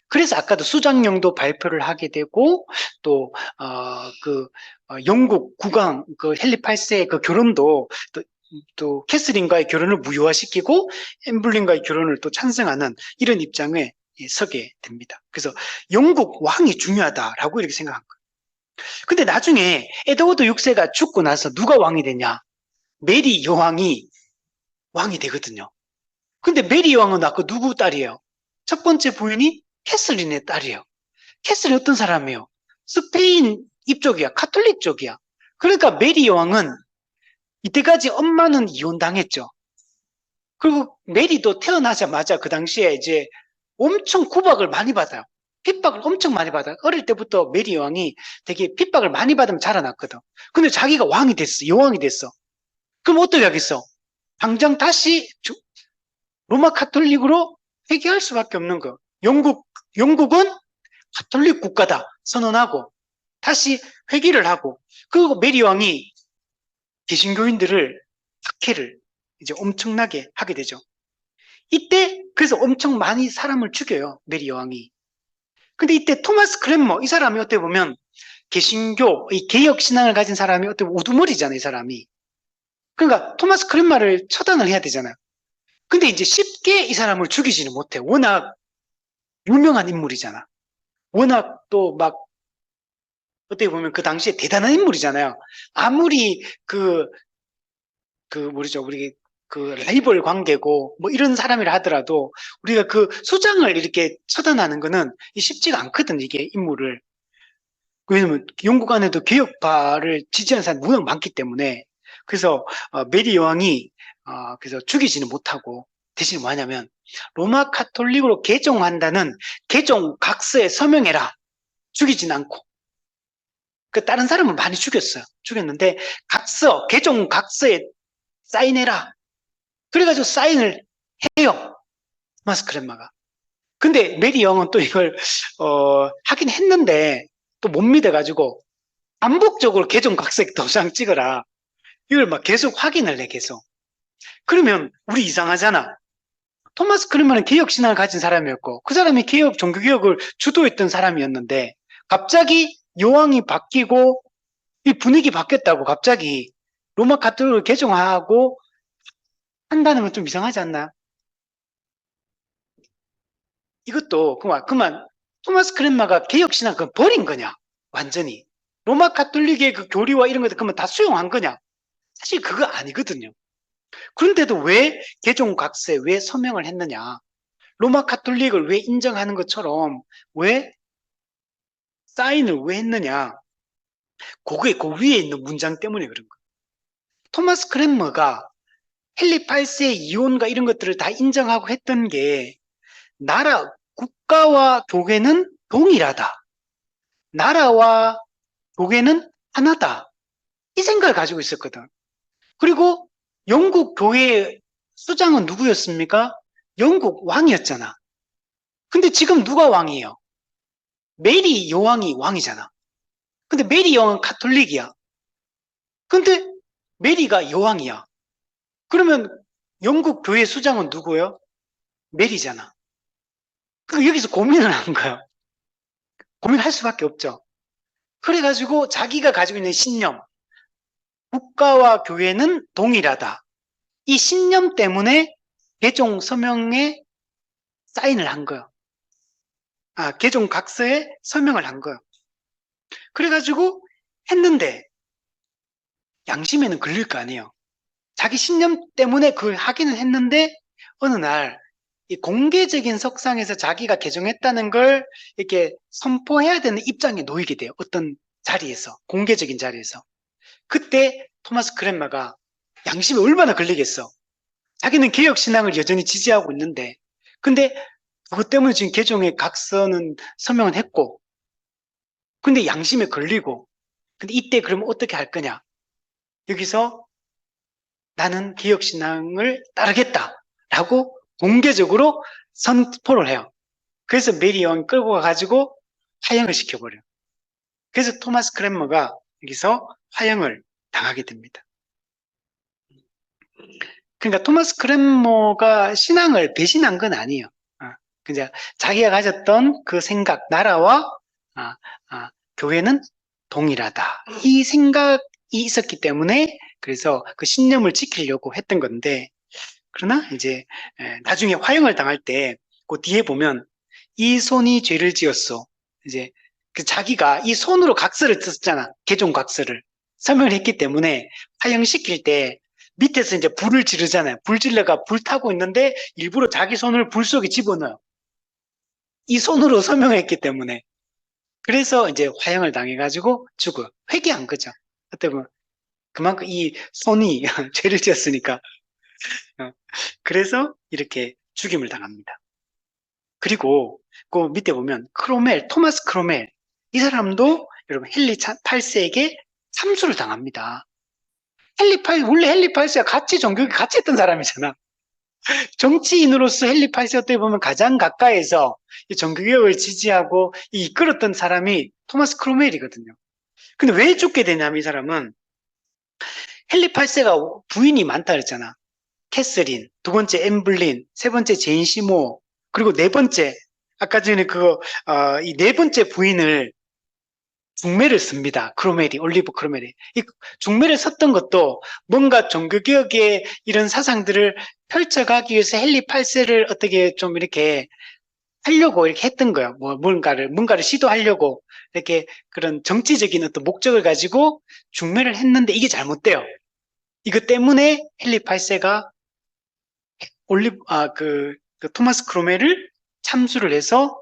그래서 아까도 수장령도 발표를 하게 되고 또 영국 국왕 헨리 8세의 그 결혼도 또 캐스린과의 결혼을 무효화시키고 엠블린과의 결혼을 또 찬성하는 이런 입장에 서게 됩니다. 그래서 영국 왕이 중요하다라고 이렇게 생각한 거예요. 근데 나중에 에드워드 6세가 죽고 나서 누가 왕이 되냐? 메리 여왕이 왕이 되거든요. 근데 메리 여왕은 아까 누구 딸이에요? 첫 번째 부인이 캐슬린의 딸이에요. 캐슬린 어떤 사람이에요? 스페인 입족이야. 카톨릭 쪽이야. 그러니까 메리 여왕은 이때까지 엄마는 이혼당했죠. 그리고 메리도 태어나자마자 그 당시에 이제 엄청 구박을 많이 받아요. 핍박을 엄청 많이 받아요. 어릴 때부터 메리 여왕이 되게 핍박을 많이 받으면 자라났거든. 근데 자기가 왕이 됐어. 여왕이 됐어. 그럼 어떻게 하겠어? 당장 다시 로마 카톨릭으로 회귀할 수밖에 없는 거. 영국은 카톨릭 국가다 선언하고 다시 회귀를 하고 그리고 메리 왕이 개신교인들을 박해를 이제 엄청나게 하게 되죠. 이때 그래서 엄청 많이 사람을 죽여요. 메리 여왕이. 근데 이때 토마스 크랜머 이 사람이 어떻게 보면 개신교 이 개혁 신앙을 가진 사람이 어떻게 보면 우두머리잖아요. 이 사람이. 그러니까 토마스 크랜머를 처단을 해야 되잖아요. 근데 이제 쉽게 이 사람을 죽이지는 못해. 워낙 유명한 인물이잖아. 워낙 또 막 어떻게 보면 그 당시에 대단한 인물이잖아요. 아무리 뭐죠 우리 라이벌 관계고 뭐 이런 사람이라 하더라도 우리가 그 수장을 이렇게 처단하는 거는 쉽지가 않거든 이게 인물을. 왜냐면 영국 안에도 개혁파를 지지하는 사람이 워낙 많기 때문에 그래서 메리 여왕이 그래서 죽이지는 못하고 대신 뭐 하냐면 로마 카톨릭으로 개종한다는 개종각서에 서명해라. 죽이진 않고. 그 다른 사람은 많이 죽였는데 개종각서에 사인해라. 그래가지고 사인을 해요. 토마스 크랜머가. 근데 메리 영은 또 이걸 하긴 했는데 또 못 믿어가지고 반복적으로 개종각서에 도장 찍어라. 이걸 막 계속 확인을 해 계속. 그러면 우리 이상하잖아. 토마스 크랜머는 개혁신앙을 가진 사람이었고 그 사람이 종교개혁을 주도했던 사람이었는데 갑자기 여왕이 바뀌고 이 분위기 바뀌었다고 갑자기 로마 카톨릭을 개종하고 한다는 건 좀 이상하지 않나? 이것도 그만 토마스 크랜머가 개혁신앙 그건 버린 거냐? 완전히. 로마 카톨릭의 그 교리와 이런 것들 그러면 다 수용한 거냐? 사실 그거 아니거든요. 그런데도 왜 개종각서에 왜 서명을 했느냐? 로마 카톨릭을 왜 인정하는 것처럼 왜 사인을 왜 했느냐? 그게 그 위에 있는 문장 때문에 그런 거예요. 토마스 크랜머가 헨리 8세의 이혼과 이런 것들을 다 인정하고 했던 게 국가와 교회는 동일하다. 나라와 교회는 하나다. 이 생각을 가지고 있었거든. 그리고 영국 교회의 수장은 누구였습니까? 영국 왕이었잖아. 근데 지금 누가 왕이에요? 메리 여왕이 왕이잖아. 근데 메리 여왕은 카톨릭이야. 근데 메리가 여왕이야. 그러면 영국 교회 수장은 누구예요? 메리잖아. 그럼 여기서 고민을 한 거야. 고민할 수밖에 없죠. 그래가지고 자기가 가지고 있는 신념, 국가와 교회는 동일하다. 이 신념 때문에 개종 서명에 사인을 한 거예요. 개종 각서에 서명을 한 거예요. 그래가지고 했는데 양심에는 걸릴 거 아니에요. 자기 신념 때문에 그걸 하기는 했는데 어느 날 이 공개적인 석상에서 자기가 개종했다는 걸 이렇게 선포해야 되는 입장에 놓이게 돼요. 어떤 자리에서, 공개적인 자리에서. 그때 토마스 크렘마가 양심에 얼마나 걸리겠어. 자기는 개혁신앙을 여전히 지지하고 있는데 근데 그것 때문에 지금 개종의 각서는 서명은 했고 근데 양심에 걸리고 근데 이때 그러면 어떻게 할 거냐. 여기서 나는 개혁신앙을 따르겠다라고 공개적으로 선포를 해요. 그래서 메리 여왕이 끌고 가가지고 화형을 시켜버려요. 그래서 토마스 크렘머가 여기서 화형을 당하게 됩니다. 그러니까 토마스 크렘머가 신앙을 배신한 건 아니에요. 그냥 자기가 가졌던 그 생각, 나라와 교회는 동일하다. 이 생각이 있었기 때문에 그래서 그 신념을 지키려고 했던 건데 그러나 이제 나중에 화형을 당할 때 그 뒤에 보면 이 손이 죄를 지었어. 이제 그 자기가 이 손으로 각서를 썼잖아. 개종 각서를 서명을 했기 때문에 화형시킬 때 밑에서 이제 불을 지르잖아요. 불 질러가 불 타고 있는데 일부러 자기 손을 불 속에 집어넣어요. 이 손으로 서명했기 때문에. 그래서 이제 화형을 당해가지고 죽어요. 회개한 거죠. 어떻게 보면 그만큼 이 손이 죄를 지었으니까. 그래서 이렇게 죽임을 당합니다. 그리고 그 밑에 보면 토마스 크로멜 이 사람도 여러분 헨리 8세에게 참수를 당합니다. 원래 헨리 8세가 같이 종교에 같이 했던 사람이잖아. 정치인으로서 헨리 8세 어떻게 보면 가장 가까이에서 이 종교개혁을 지지하고 이끌었던 사람이 토마스 크로멜이거든요. 근데 왜 죽게 되냐면 이 사람은 헨리 8세가 부인이 많다 그랬잖아. 캐서린, 두 번째 엠블린, 세 번째 제인 시모, 그리고 네 번째 아까 전에 이 네 번째 부인을 중매를 씁니다. 올리브 크로멜이. 이 중매를 썼던 것도 뭔가 종교개혁의 이런 사상들을 펼쳐가기 위해서 헨리 8세를 어떻게 좀 이렇게 하려고 이렇게 했던 거예요. 뭔가를 시도하려고 이렇게 그런 정치적인 어떤 목적을 가지고 중매를 했는데 이게 잘못돼요. 이것 때문에 헨리 8세가 토마스 크로멜을 참수를 해서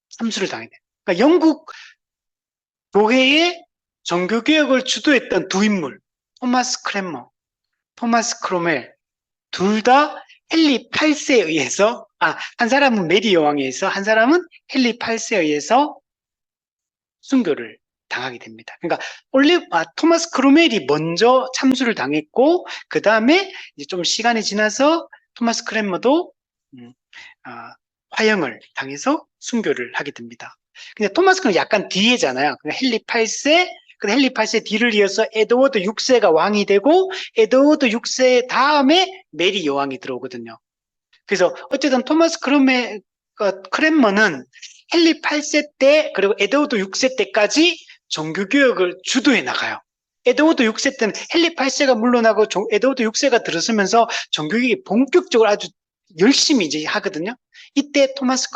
참수를 당해. 그러니까 영국 교회의 종교개혁을 주도했던 두 인물, 토마스 크렘머, 토마스 크로멜, 둘 다 헨리 8세에 의해서, 한 사람은 메리 여왕에 의해서, 한 사람은 헨리 8세에 의해서 순교를 당하게 됩니다. 그러니까 토마스 크로멜이 먼저 참수를 당했고, 그 다음에 좀 시간이 지나서 토마스 크렘머도 화형을 당해서 순교를 하게 됩니다. 근데 토마스 크렘머 약간 뒤에잖아요. 헨리 8세, 헨리 8세 뒤를 이어서 에드워드 6세가 왕이 되고 에드워드 6세 다음에 메리 여왕이 들어오거든요. 그래서 어쨌든 토마스 크렘머는 헨리 8세 때 그리고 에드워드 6세 때까지 종교개혁을 주도해 나가요. 에드워드 6세 때는 헨리 8세가 물러나고 에드워드 6세가 들어서면서 종교개혁이 본격적으로 아주 열심히 이제 하거든요. 이때 토마스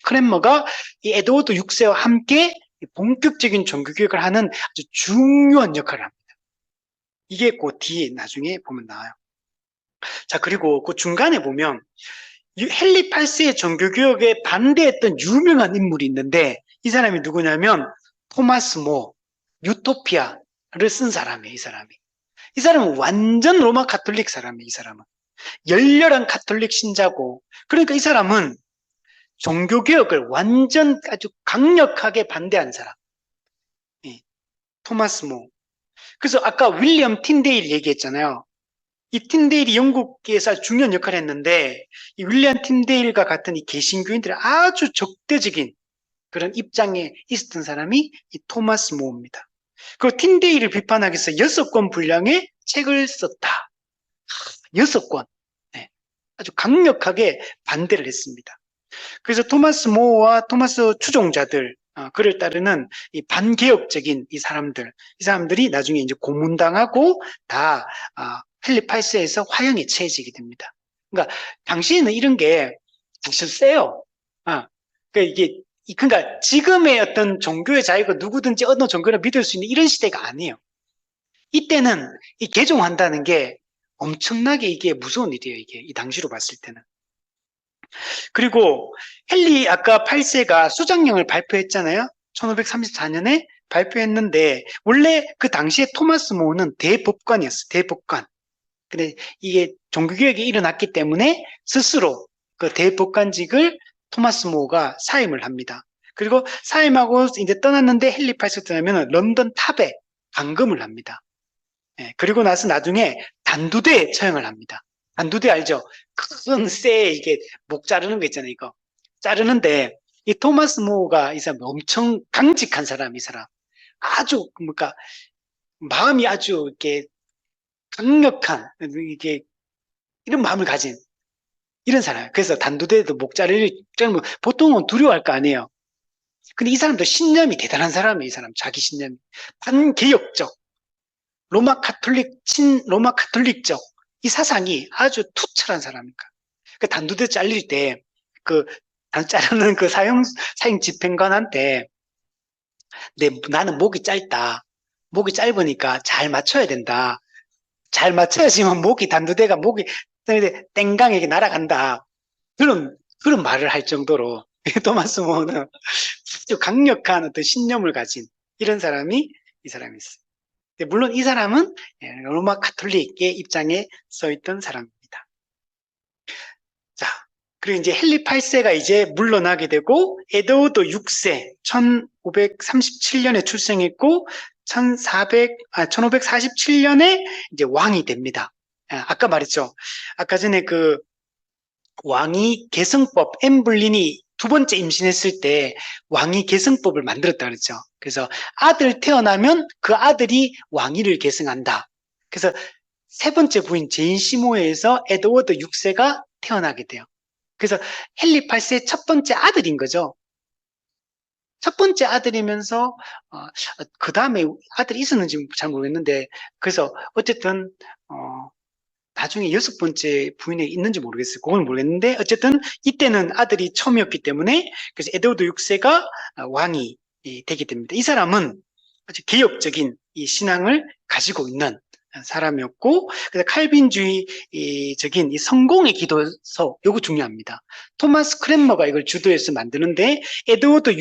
크렘머가 이 에드워드 6세와 함께 본격적인 종교개혁을 하는 아주 중요한 역할을 합니다. 이게 그 뒤에 나중에 보면 나와요. 자, 그리고 그 중간에 보면 헨리 8세의 종교개혁에 반대했던 유명한 인물이 있는데 이 사람이 누구냐면 토마스 유토피아를 쓴 사람이에요. 이 사람은 완전 로마 가톨릭 사람이에요. 이 사람은 열렬한 가톨릭 신자고 그러니까 이 사람은 종교개혁을 완전 아주 강력하게 반대한 사람. 토마스 모. 그래서 아까 윌리엄 틴데일 얘기했잖아요. 이 틴데일이 영국에서 아주 중요한 역할을 했는데, 이 윌리엄 틴데일과 같은 이 개신교인들의 아주 적대적인 그런 입장에 있었던 사람이 이 토마스 모입니다. 그 틴데일을 비판하기 위해서 6권 분량의 책을 썼다. 6권. 네. 아주 강력하게 반대를 했습니다. 그래서 토마스 모와 토마스 추종자들, 그를 따르는 이 반개혁적인 이 사람들이 나중에 이제 고문당하고 다 헨리 8세에서 화형에 처해지게 됩니다. 그러니까 당시에는 이런 게 사실 세요. 그러니까 이게 그러니까 지금의 어떤 종교의 자유가 누구든지 어느 종교를 믿을 수 있는 이런 시대가 아니에요. 이때는 이 개종한다는 게 엄청나게 이게 무서운 일이에요. 이게 이 당시로 봤을 때는. 그리고 헨리 아까 8세가 수장령을 발표했잖아요. 1534년에 발표했는데 원래 그 당시에 토마스 모는 대법관이었어요. 대법관. 근데 이게 종교개혁이 일어났기 때문에 스스로 그 대법관직을 토마스 모가 사임을 합니다. 그리고 사임하고 이제 떠났는데 헨리 8세가 떠나면 런던 탑에 감금을 합니다. 그리고 나서 나중에 단두대에 처형을 합니다. 단두대 알죠? 큰 쇠에 이게 목 자르는 거 있잖아요, 이거. 자르는데, 이 토마스 모가 이 사람 엄청 강직한 사람, 이 사람. 아주, 그러니까, 마음이 아주 이렇게 강력한, 이게, 이런 마음을 가진 이런 사람. 그래서 단두대에도 목 자르면 보통은 두려워할 거 아니에요. 근데 이 사람도 신념이 대단한 사람이에요, 이 사람. 자기 신념이. 반개혁적. 로마 카톨릭적 이 사상이 아주 투철한 사람이니까. 그 단두대 잘릴 때, 그, 자르는 그 사형 집행관한테, 나는 목이 짧다. 목이 짧으니까 잘 맞춰야 된다. 잘 맞춰야지만 단두대가 목이, 땡강에게 날아간다. 그런 말을 할 정도로, 토마스 모는 아주 강력한 어떤 신념을 가진 이런 사람이 이 사람이 있어요. 물론 이 사람은 로마 카톨릭의 입장에 서 있던 사람입니다. 자, 그리고 이제 헨리 8세가 이제 물러나게 되고, 에드워드 6세, 1537년에 출생했고, 1547년에 이제 왕이 됩니다. 아까 말했죠. 아까 전에 그 왕위 계승법, 엠블린이 두 번째 임신했을 때 왕위 계승법을 만들었다 그랬죠. 그래서 아들 태어나면 그 아들이 왕위를 계승한다. 그래서 세 번째 부인 제인 시모에서 에드워드 6세가 태어나게 돼요. 그래서 헨리 8세 첫 번째 아들인 거죠. 첫 번째 아들이면서 그 다음에 아들이 있었는지 잘 모르겠는데 그래서 어쨌든 나중에 6번째 부인이 있는지 모르겠어요. 그건 모르겠는데 어쨌든 이때는 아들이 처음이었기 때문에 그래서 에드워드 6세가 왕이 되게 됩니다. 이 사람은 아주 개혁적인 이 신앙을 가지고 있는 사람이었고 그래서 칼빈주의적인 이 성공의 기도서 요거 중요합니다. 토마스 크랜머가 이걸 주도해서 만드는데 에드워드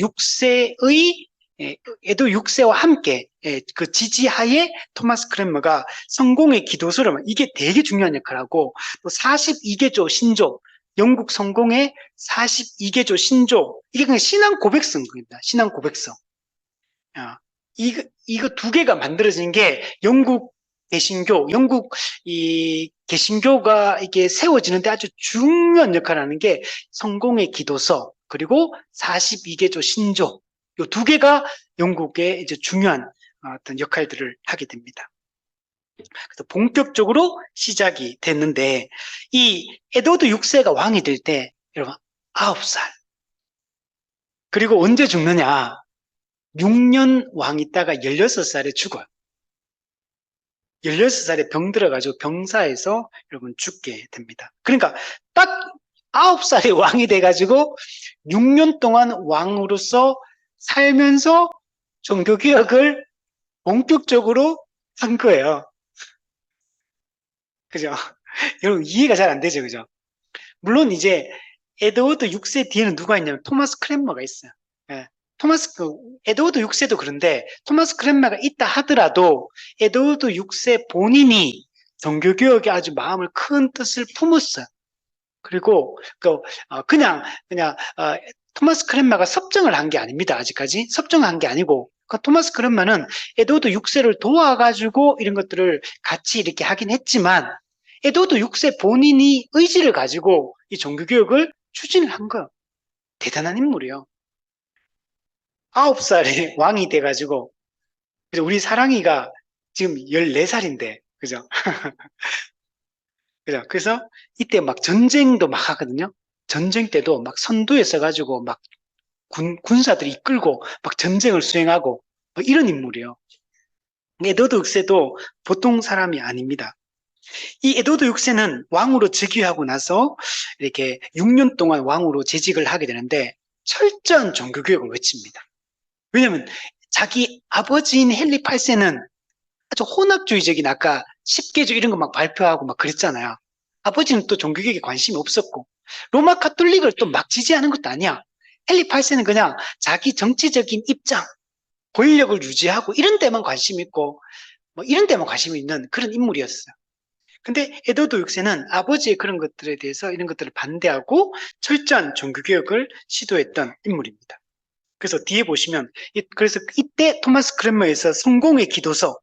6세와 함께 그 지지하에 토마스 크랜머가 성공의 기도서를 이게 되게 중요한 역할을 하고 또 42개조 신조 영국 성공의 42개조 신조 이게 그냥 신앙 고백서입니다. 신앙 고백서. 이거 두 개가 만들어진 게 영국 이 개신교가 이게 세워지는데 아주 중요한 역할을 하는 게 성공의 기도서 그리고 42개조 신조 이 두 개가 영국의 이제 중요한 어떤 역할들을 하게 됩니다. 그래서 본격적으로 시작이 됐는데 이 에드워드 6세가 왕이 될 때 여러분 9살 그리고 언제 죽느냐 6년 왕 있다가 16살에 죽어요. 16살에 병 들어가지고 병사에서 여러분 죽게 됩니다. 그러니까 딱 9살에 왕이 돼가지고 6년 동안 왕으로서 살면서 종교개혁을 본격적으로 한 거예요. 그죠? 여러분 이해가 잘 안 되죠? 그죠? 물론 이제 에드워드 6세 뒤에는 누가 있냐면 토마스 크랜머가 있어요. 예. 에드워드 6세도 그런데 토마스 크랜머가 있다 하더라도 에드워드 6세 본인이 종교개혁에 아주 마음을 큰 뜻을 품었어요. 그리고 그냥 토마스 크랜머가 섭정을 한 게 아닙니다. 아직까지 섭정한 게 아니고 그러니까 토마스 크랜만은 에드워드 6세를 도와가지고 이런 것들을 같이 이렇게 하긴 했지만 에드워드 6세 본인이 의지를 가지고 이 종교개혁을 추진을 한 거예요. 대단한 인물이에요. 9살에 왕이 돼가지고 그죠? 우리 사랑이가 지금 14살인데 그죠? 그죠? 그래서 이때 막 전쟁도 막 하거든요. 전쟁 때도 막 선두에 서가지고 막 군사들이 이끌고 막 전쟁을 수행하고 뭐 이런 인물이에요. 에드워드 6세도 보통 사람이 아닙니다. 이 에드워드 6세는 왕으로 즉위하고 나서 이렇게 6년 동안 왕으로 재직을 하게 되는데 철저한 종교개혁을 외칩니다. 왜냐하면 자기 아버지인 헨리 8세는 아주 혼합주의적인 아까 10개조 이런 거 막 발표하고 막 그랬잖아요. 아버지는 또 종교개혁에 관심이 없었고 로마 카톨릭을 또 막 지지하는 것도 아니야. 헨리 8세는 그냥 자기 정치적인 입장, 권력을 유지하고 이런 데만 관심 있고 뭐 이런 데만 관심이 있는 그런 인물이었어요. 근데 에드워드 6세는 아버지의 그런 것들에 대해서 이런 것들을 반대하고 철저한 종교개혁을 시도했던 인물입니다. 그래서 뒤에 보시면 그래서 이때 토마스 크랜머에서 성공의 기도서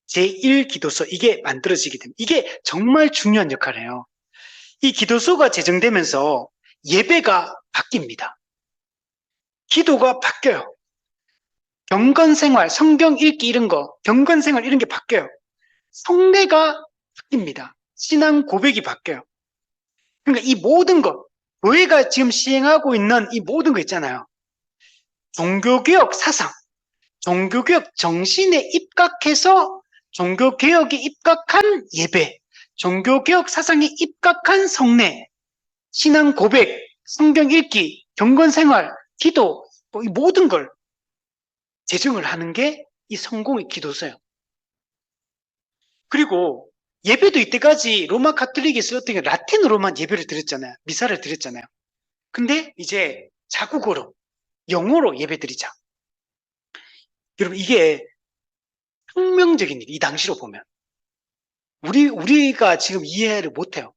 제1기도서 이게 만들어지게 됩니다. 이게 정말 중요한 역할을 해요. 이 기도서가 제정되면서 예배가 바뀝니다. 기도가 바뀌어요. 경건생활, 성경 읽기 이런 거, 경건생활 이런 게 바뀌어요. 성례가 바뀝니다. 신앙 고백이 바뀌어요. 그러니까 이 모든 것, 교회가 지금 시행하고 있는 이 모든 거 있잖아요. 종교개혁 사상, 종교개혁 정신에 입각해서 종교개혁에 입각한 예배, 종교개혁 사상에 입각한 성례, 신앙 고백, 성경 읽기, 경건생활, 기도, 뭐 이 모든 걸 제정을 하는 게 이 성공의 기도서예요. 그리고 예배도 이때까지 로마 카톨릭에서 어떻게 라틴어로만 예배를 드렸잖아요. 미사를 드렸잖아요. 근데 이제 자국어로, 영어로 예배 드리자. 여러분, 이게 혁명적인 일이 이 당시로 보면. 우리가 지금 이해를 못해요.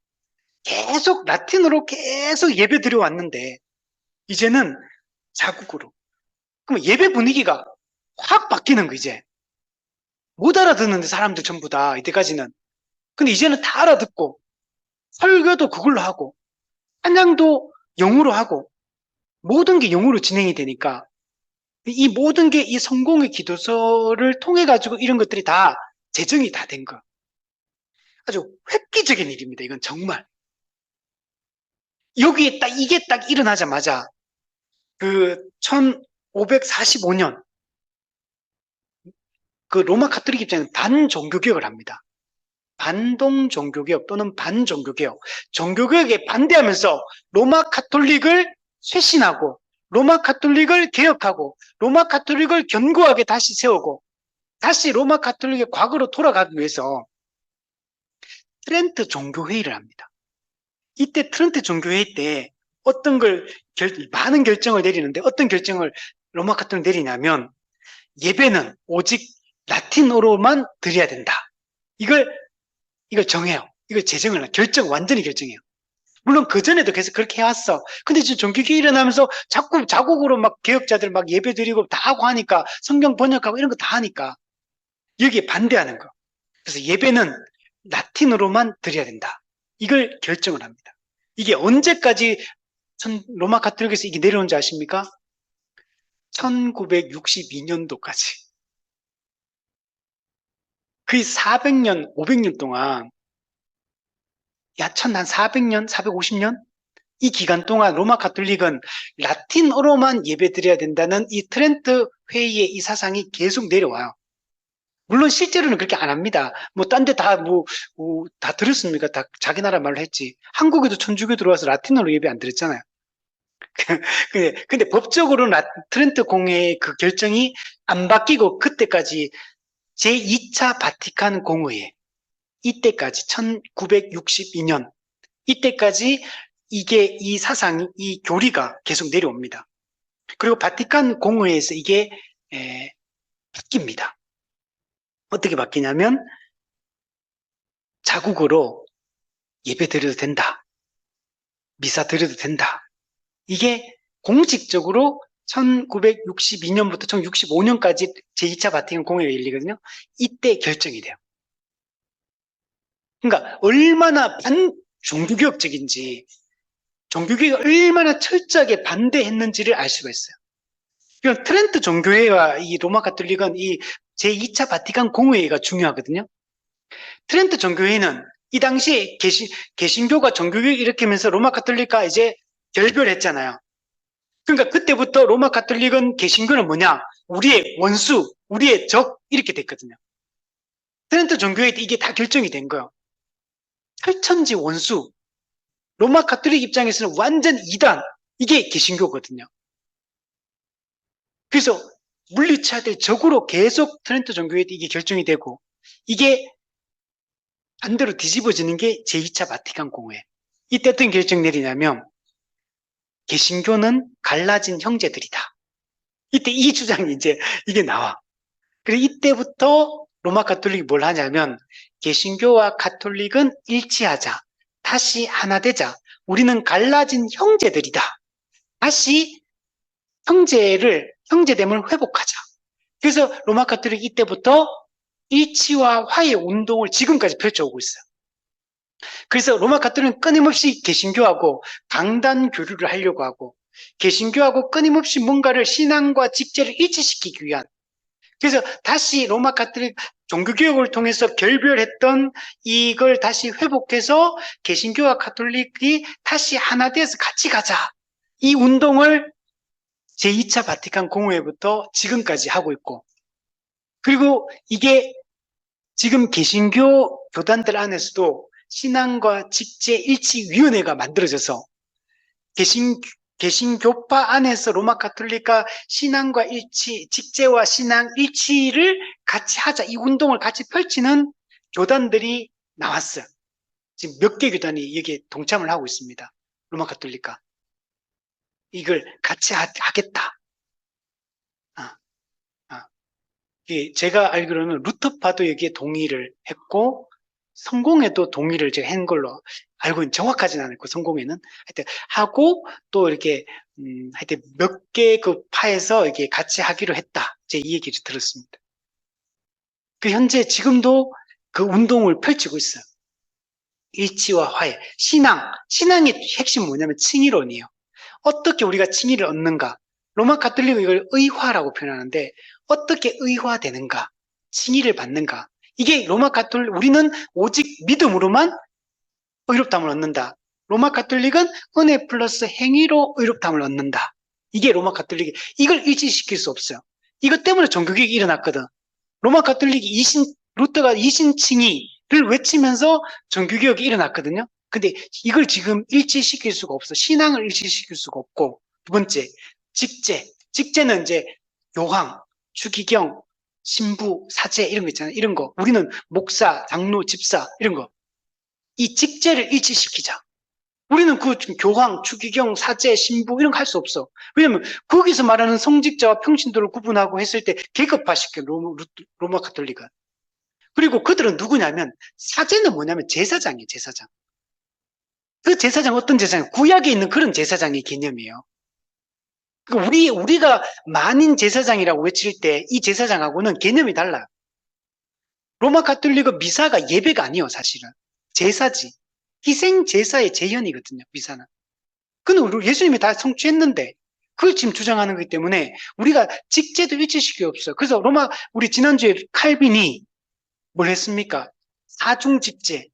계속 라틴어로 계속 예배 드려왔는데, 이제는 자국어로. 그럼 예배 분위기가 확 바뀌는 거, 이제. 못 알아듣는데, 사람들 전부 다, 이때까지는. 근데 이제는 다 알아듣고, 설교도 그걸로 하고, 찬양도 영어로 하고, 모든 게 영어로 진행이 되니까, 이 모든 게 이 성공의 기도서를 통해 가지고 이런 것들이 다 제정이 다 된 거. 아주 획기적인 일입니다. 이건 정말. 여기에 딱 이게 딱 일어나자마자 그 1545년 그 로마 카톨릭 입장에는 반종교개혁을 합니다. 반동 종교개혁 또는 반종교개혁. 종교개혁에 반대하면서 로마 카톨릭을 쇄신하고 로마 카톨릭을 개혁하고 로마 카톨릭을 견고하게 다시 세우고 다시 로마 카톨릭의 과거로 돌아가기 위해서 트렌트 종교회의를 합니다. 이때 트렌트 종교회의 때 어떤 걸 많은 결정을 내리는데 어떤 결정을 로마 카톨릭 내리냐면 예배는 오직 라틴어로만 드려야 된다. 이걸 정해요. 이걸 제정을 완전히 결정해요. 물론 그전에도 계속 그렇게 해왔어. 근데 지금 종교개혁이 일어나면서 자꾸 자국으로 막 개혁자들 막 예배 드리고 다 하고 하니까 성경 번역하고 이런 거 다 하니까 여기에 반대하는 거. 그래서 예배는 라틴어로만 드려야 된다. 이걸 결정을 합니다. 이게 언제까지 로마 카톨릭에서 이게 내려온지 아십니까? 1962년도까지. 거의 400년, 500년 동안 한 400년, 450년? 이 기간 동안 로마 카톨릭은 라틴어로만 예배드려야 된다는 이 트렌트 회의의 이 사상이 계속 내려와요. 물론 실제로는 그렇게 안 합니다. 뭐 딴 데 다 들었습니까? 다 자기 나라 말로 했지. 한국에도 천주교 들어와서 라틴어로 예배 안 드렸잖아요. 근데 법적으로는 트렌트 공회의 그 결정이 안 바뀌고 그때까지 제2차 바티칸 공의회 이때까지 1962년 이때까지 이 사상이 이 교리가 계속 내려옵니다. 그리고 바티칸 공의회에서 이게 바뀝니다. 어떻게 바뀌냐면 자국어로 예배 드려도 된다. 미사 드려도 된다. 이게 공식적으로 1962년부터 1965년까지 제2차 바티칸 공회가 열리거든요. 이때 결정이 돼요. 그러니까 얼마나 종교개혁적인지, 종교개혁을 얼마나 철저하게 반대했는지를 알 수가 있어요. 그러니까 트렌트 종교회와 이 로마 가톨릭은 이 제2차 바티칸 공회가 중요하거든요. 트렌트 종교회는 이 당시에 개신교가 종교개혁을 일으키면서 로마 가톨릭과 이제 결별했잖아요. 그러니까 그때부터 로마 가톨릭은 개신교는 뭐냐? 우리의 원수, 우리의 적 이렇게 됐거든요. 트렌트 종교회 때 이게 다 결정이 된 거예요. 철천지 원수. 로마 가톨릭 입장에서는 완전 이단. 이게 개신교거든요. 그래서 물리쳐야 될 적으로 계속 트렌트 종교회 때 이게 결정이 되고 이게 반대로 뒤집어지는 게 제2차 바티칸 공회. 이때 어떤 결정 내리냐면 개신교는 갈라진 형제들이다. 이때 이 주장이 이제 이게 나와. 그래서 이때부터 로마 가톨릭이 뭘 하냐면 개신교와 가톨릭은 일치하자. 다시 하나 되자. 우리는 갈라진 형제들이다. 다시 형제됨을 회복하자. 그래서 로마 가톨릭 이때부터 일치와 화해 운동을 지금까지 펼쳐오고 있어요. 그래서 로마 가톨릭은 끊임없이 개신교하고 강단 교류를 하려고 하고 개신교하고 끊임없이 뭔가를 신앙과 직제를 일치시키기 위한 그래서 다시 로마 가톨릭 종교개혁을 통해서 결별했던 이걸 다시 회복해서 개신교와 가톨릭이 다시 하나 되어서 같이 가자. 이 운동을 제2차 바티칸 공회부터 지금까지 하고 있고 그리고 이게 지금 개신교 교단들 안에서도 신앙과 직제 일치위원회가 만들어져서 개신교파 안에서 로마 가톨릭과 신앙과 일치, 직제와 신앙 일치를 같이 하자. 이 운동을 같이 펼치는 교단들이 나왔어요. 지금 몇 개 교단이 여기에 동참을 하고 있습니다. 로마 가톨릭과. 이걸 같이 하겠다. 제가 알기로는 루터파도 여기에 동의를 했고, 성공회도 동의를 제가 한 걸로 알고 있는 정확하진 않았고 성공회는 하여튼 하고 또 이렇게 하여튼 몇 개 그 파에서 이게 같이 하기로 했다. 제 이 얘기를 들었습니다. 그 현재 지금도 그 운동을 펼치고 있어요. 일치와 화해, 신앙의 핵심은 뭐냐면 칭의론이에요. 어떻게 우리가 칭의를 얻는가? 로마 가톨릭은 이걸 의화라고 표현하는데 어떻게 의화되는가? 칭의를 받는가? 이게 로마 가톨릭, 우리는 오직 믿음으로만 의롭다함을 얻는다. 로마 가톨릭은 은혜 플러스 행위로 의롭다함을 얻는다. 이게 로마 가톨릭이, 이걸 일치시킬 수 없어요. 이것 때문에 종교개혁이 일어났거든. 로마 가톨릭이 루터가 이신칭의를 외치면서 종교개혁이 일어났거든요. 근데 이걸 지금 일치시킬 수가 없어. 신앙을 일치시킬 수가 없고. 두 번째, 직제는 이제 교황, 추기경, 신부, 사제 이런 거 있잖아요. 이런 거. 우리는 목사, 장로, 집사 이런 거. 이 직제를 일치시키자. 우리는 그 교황, 추기경, 사제, 신부 이런 거 할 수 없어. 왜냐면 거기서 말하는 성직자와 평신도를 구분하고 했을 때 계급화시켜 로마 가톨릭은. 그리고 그들은 누구냐면 사제는 뭐냐면 제사장이에요. 제사장. 그 제사장 어떤 제사장? 구약에 있는 그런 제사장의 개념이에요. 우리가 만인 제사장이라고 외칠 때 이 제사장하고는 개념이 달라요. 로마 가톨릭은 미사가 예배가 아니에요, 사실은. 제사지. 희생 제사의 재현이거든요, 미사는. 그는 예수님이 다 성취했는데, 그걸 지금 주장하는 거기 때문에 우리가 직제도 일치시킬 게 없어요. 그래서 우리 지난주에 칼빈이 뭘 했습니까? 사중 직제,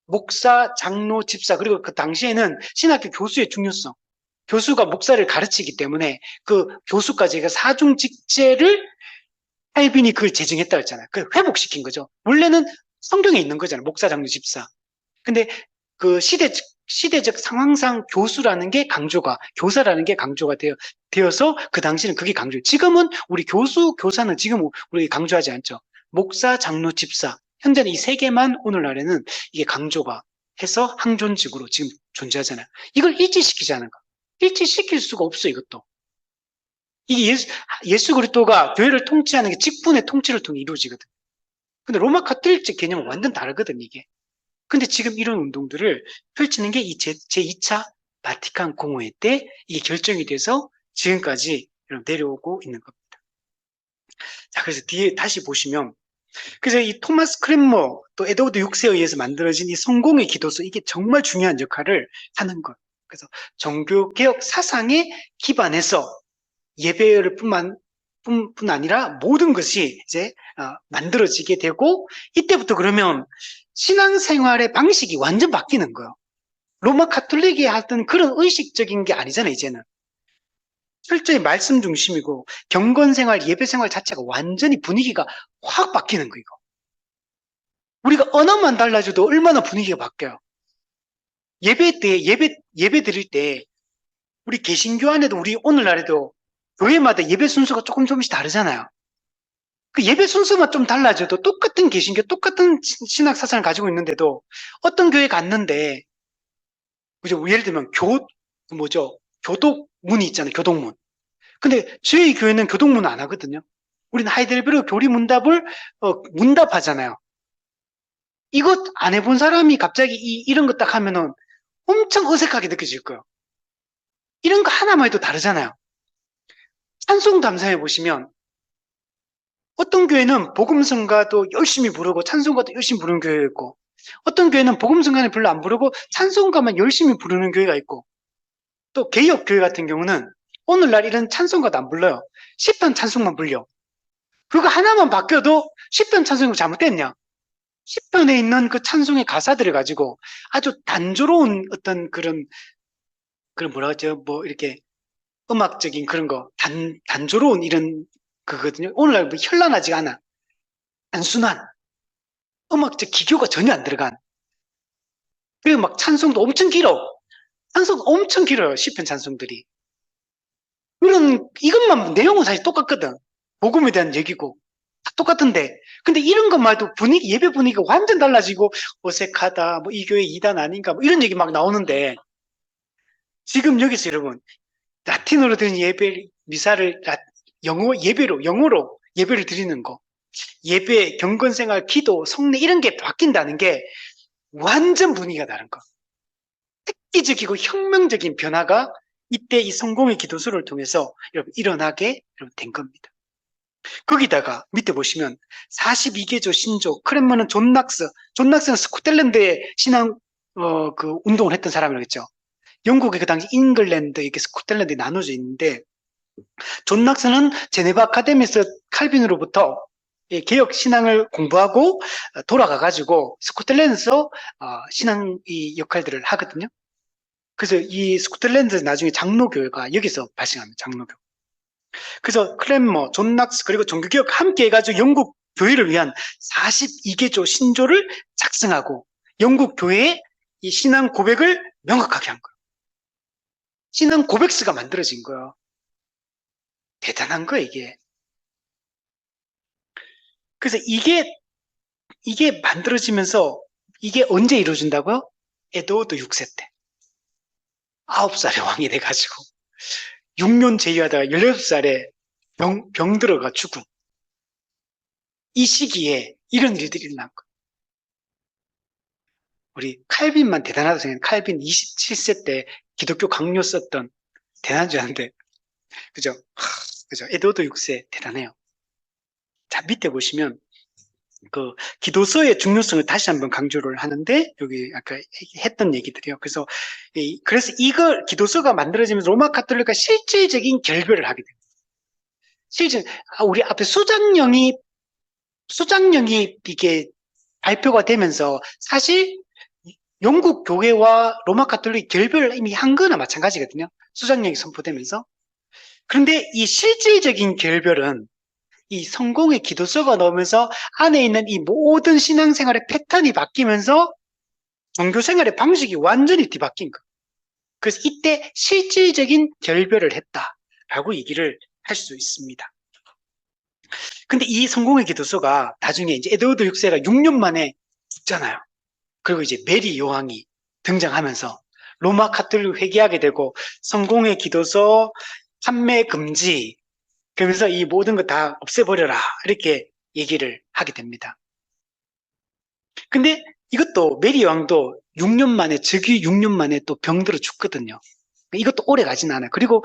목사, 장로, 집사, 그리고 그 당시에는 신학교 교수의 중요성. 교수가 목사를 가르치기 때문에 그 교수까지 사중 직제를 칼빈이 그걸 제정했다고 했잖아요. 그걸 회복시킨 거죠. 원래는 성경에 있는 거잖아요. 목사, 장로, 집사. 근데 그 시대적 상황상 교사라는 게 강조가 되어서 그 당시는 그게 강조. 지금은 우리 교사는 지금 우리 강조하지 않죠. 목사, 장로, 집사. 현재는 이 세 개만 오늘날에는 이게 강조가 해서 항존직으로 지금 존재하잖아요. 이걸 일치시키자는 거. 일치시킬 수가 없어, 이것도. 이게 예수 그리스도가 교회를 통치하는 게 직분의 통치를 통해 이루어지거든. 근데 로마 가톨릭적 개념은 완전 다르거든, 이게. 근데 지금 이런 운동들을 펼치는 게 이 제2차 바티칸 공회 때 이게 결정이 돼서 지금까지 내려오고 있는 겁니다. 자, 그래서 뒤에 다시 보시면, 그래서 이 토마스 크랜머 또 에드워드 6세에 의해서 만들어진 이 성공의 기도서, 이게 정말 중요한 역할을 하는 것. 그래서 종교개혁 사상에 기반해서 예배를 뿐 아니라 모든 것이 이제 만들어지게 되고, 이때부터 그러면 신앙생활의 방식이 완전 바뀌는 거예요. 로마 카톨릭이 하던 그런 의식적인 게 아니잖아요, 이제는. 철저히 말씀 중심이고 경건생활, 예배생활 자체가 완전히 분위기가 확 바뀌는 거예요. 우리가 언어만 달라져도 얼마나 분위기가 바뀌어요. 예배 때, 예배 드릴 때 우리 개신교 안에도 우리 오늘날에도 교회마다 예배 순서가 조금씩 다르잖아요. 그 예배 순서만 좀 달라져도 똑같은 개신교, 똑같은 신학 사상을 가지고 있는데도 어떤 교회 갔는데, 그죠? 예를 들면 교독문이 있잖아요. 교독문. 근데 저희 교회는 교독문 안 하거든요. 우리는 하이델베르그 교리문답을 문답하잖아요. 이것 안 해본 사람이 갑자기 이런 거 딱 하면은 엄청 어색하게 느껴질 거예요. 이런 거 하나만 해도 다르잖아요. 찬송 담사해 보시면 어떤 교회는 복음성가도 열심히 부르고 찬송가도 열심히 부르는 교회가 있고, 어떤 교회는 복음성가는 별로 안 부르고 찬송가만 열심히 부르는 교회가 있고, 또 개혁교회 같은 경우는 오늘날 이런 찬송가도 안 불러요. 시편 찬송만 불려. 그거 하나만 바뀌어도 시편 찬송이 잘못됐냐? 시편에 있는 그 찬송의 가사들을 가지고 아주 단조로운 어떤 그런 뭐라 하죠? 뭐 이렇게 음악적인 그런 거, 단조로운 이런 그거거든요. 오늘날 뭐 현란하지가 않아. 단순한 음악적 기교가 전혀 안 들어간. 그리고 막 찬송도 엄청 길어. 찬송 엄청 길어요. 시편 찬송들이. 이것만 내용은 사실 똑같거든. 복음에 대한 얘기고 다 똑같은데, 근데 이런 것만 해도 예배 분위기가 완전 달라지고 어색하다, 뭐 이 교회 이단 아닌가, 뭐 이런 얘기 막 나오는데, 지금 여기서 여러분 라틴어로 된 미사를 영어로 예배를 드리는 거, 예배, 경건생활, 기도, 성례 이런 게 바뀐다는 게 완전 분위기가 다른 거. 획기적이고 혁명적인 변화가 이때 이 성공의 기도서를 통해서 여러분 일어나게 된 겁니다. 거기다가 밑에 보시면 42개조 신조, 크랜머는 존 낙스는 스코틀랜드의 신앙 그 운동을 했던 사람이라고 했죠. 영국의 그 당시 잉글랜드, 이게 스코틀랜드에 나눠져 있는데, 존 낙스는 제네바 아카데미에서 칼빈으로부터 개혁 신앙을 공부하고 돌아가가지고 스코틀랜드에서 신앙 역할들을 하거든요. 그래서 이 스코틀랜드 나중에 장로교회가 여기서 발생합니다. 장로교. 그래서 크랜머, 존 낙스 그리고 종교개혁 함께 해가지고 영국 교회를 위한 42개조 신조를 작성하고 영국 교회의 이 신앙 고백을 명확하게 한 거예요. 신앙 고백서가 만들어진 거예요. 대단한 거예요, 이게. 그래서 이게 만들어지면서 이게 언제 이루어진다고요? 에드워드 6세 때. 9살에 왕이 돼가지고 6년 제위하다가 16살에 병 들어가 죽음. 이 시기에 이런 일들이 일어난 거예요. 우리 칼빈만 대단하다고 생각해요. 칼빈 27세 때 기독교 강요 썼던 대단한 줄 아는데, 그죠? 그죠? 에드워드 6세 대단해요. 자, 밑에 보시면 그 기도서의 중요성을 다시 한번 강조를 하는데, 여기 아까 했던 얘기들이요. 그래서 이걸 기도서가 만들어지면서 로마 카톨릭과 실질적인 결별을 하게 됩니다. 실제 우리 앞에 수장령이 이게 발표가 되면서 사실 영국 교회와 로마 카톨릭 결별을 이미 한 거나 마찬가지거든요. 수장령이 선포되면서. 그런데 이 실질적인 결별은 이 성공의 기도서가 나오면서 안에 있는 이 모든 신앙생활의 패턴이 바뀌면서 종교생활의 방식이 완전히 뒤바뀐 거. 그래서 이때 실질적인 결별을 했다라고 얘기를 할 수 있습니다. 근데 이 성공의 기도서가 나중에 이제 에드워드 6세가 6년 만에 죽잖아요. 그리고 이제 메리 여왕이 등장하면서 로마 카톨릭 회개하게 되고 성공의 기도서 판매 금지, 그러면서 이 모든 거 다 없애버려라 이렇게 얘기를 하게 됩니다. 근데 이것도 메리 왕도 6년 만에 즉위 6년 만에 또 병들어 죽거든요. 이것도 오래 가진 않아요. 그리고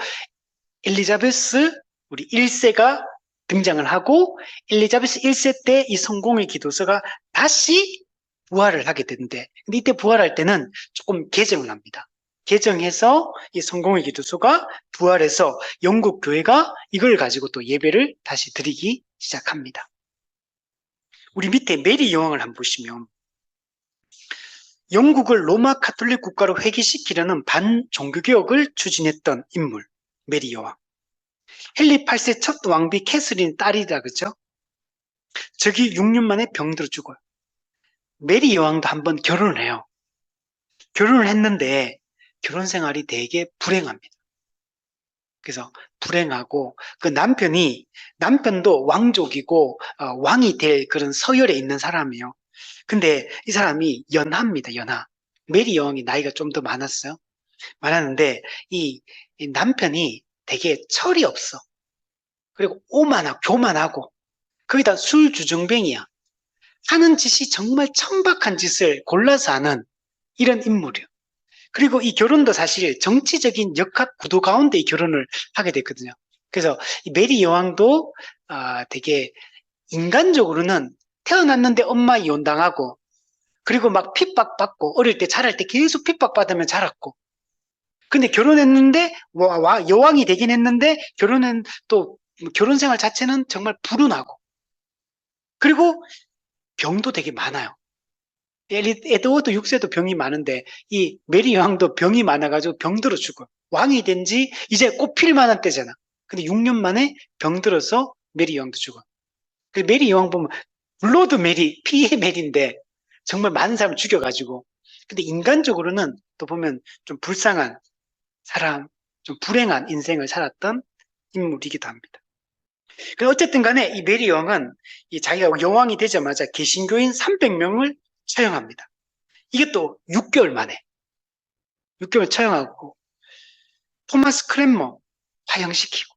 엘리자베스 우리 1세가 등장을 하고 엘리자베스 1세 때 이 성공의 기도서가 다시 부활을 하게 되는데, 근데 이때 부활할 때는 조금 개정을 합니다. 개정해서 이 성공의 기도서가 부활해서 영국 교회가 이걸 가지고 또 예배를 다시 드리기 시작합니다. 우리 밑에 메리 여왕을 한번 보시면, 영국을 로마 카톨릭 국가로 회귀시키려는 반종교개혁을 추진했던 인물, 메리 여왕. 헨리 8세 첫 왕비 캐서린 딸이다, 그죠? 저기 6년 만에 병들어 죽어요. 메리 여왕도 한번 결혼을 해요. 결혼을 했는데 결혼 생활이 되게 불행합니다. 그래서 불행하고, 그 남편도 왕족이고 왕이 될 그런 서열에 있는 사람이에요. 근데 이 사람이 연하입니다, 연하. 메리 여왕이 나이가 좀 더 많았어요. 많았는데 이 남편이 되게 철이 없어. 그리고 오만하고 교만하고, 거기다 술주정뱅이야. 하는 짓이 정말 천박한 짓을 골라서 하는 이런 인물이에요. 그리고 이 결혼도 사실 정치적인 역학 구도 가운데 이 결혼을 하게 됐거든요. 그래서 이 메리 여왕도 되게 인간적으로는 태어났는데 엄마 이혼당하고, 그리고 막 핍박받고, 어릴 때 자랄 때 계속 핍박받으면 자랐고, 근데 결혼했는데 여왕이 되긴 했는데 결혼은 또 결혼 생활 자체는 정말 불운하고, 그리고 병도 되게 많아요. 에드워드 6세도 병이 많은데 이 메리 여왕도 병이 많아가지고 병들어 죽어. 왕이 된 지 이제 꽃필 만한 때잖아. 근데 6년 만에 병들어서 메리 여왕도 죽어. 그 메리 여왕 보면 블러드 메리, 피의 메리인데 정말 많은 사람을 죽여가지고, 근데 인간적으로는 또 보면 좀 불쌍한 사람, 좀 불행한 인생을 살았던 인물이기도 합니다. 어쨌든 간에 이 메리 여왕은 이 자기가 여왕이 되자마자 개신교인 300명을 처형합니다. 이게 또 6개월 만에 6개월 처형하고, 토마스 크랜머 화형시키고,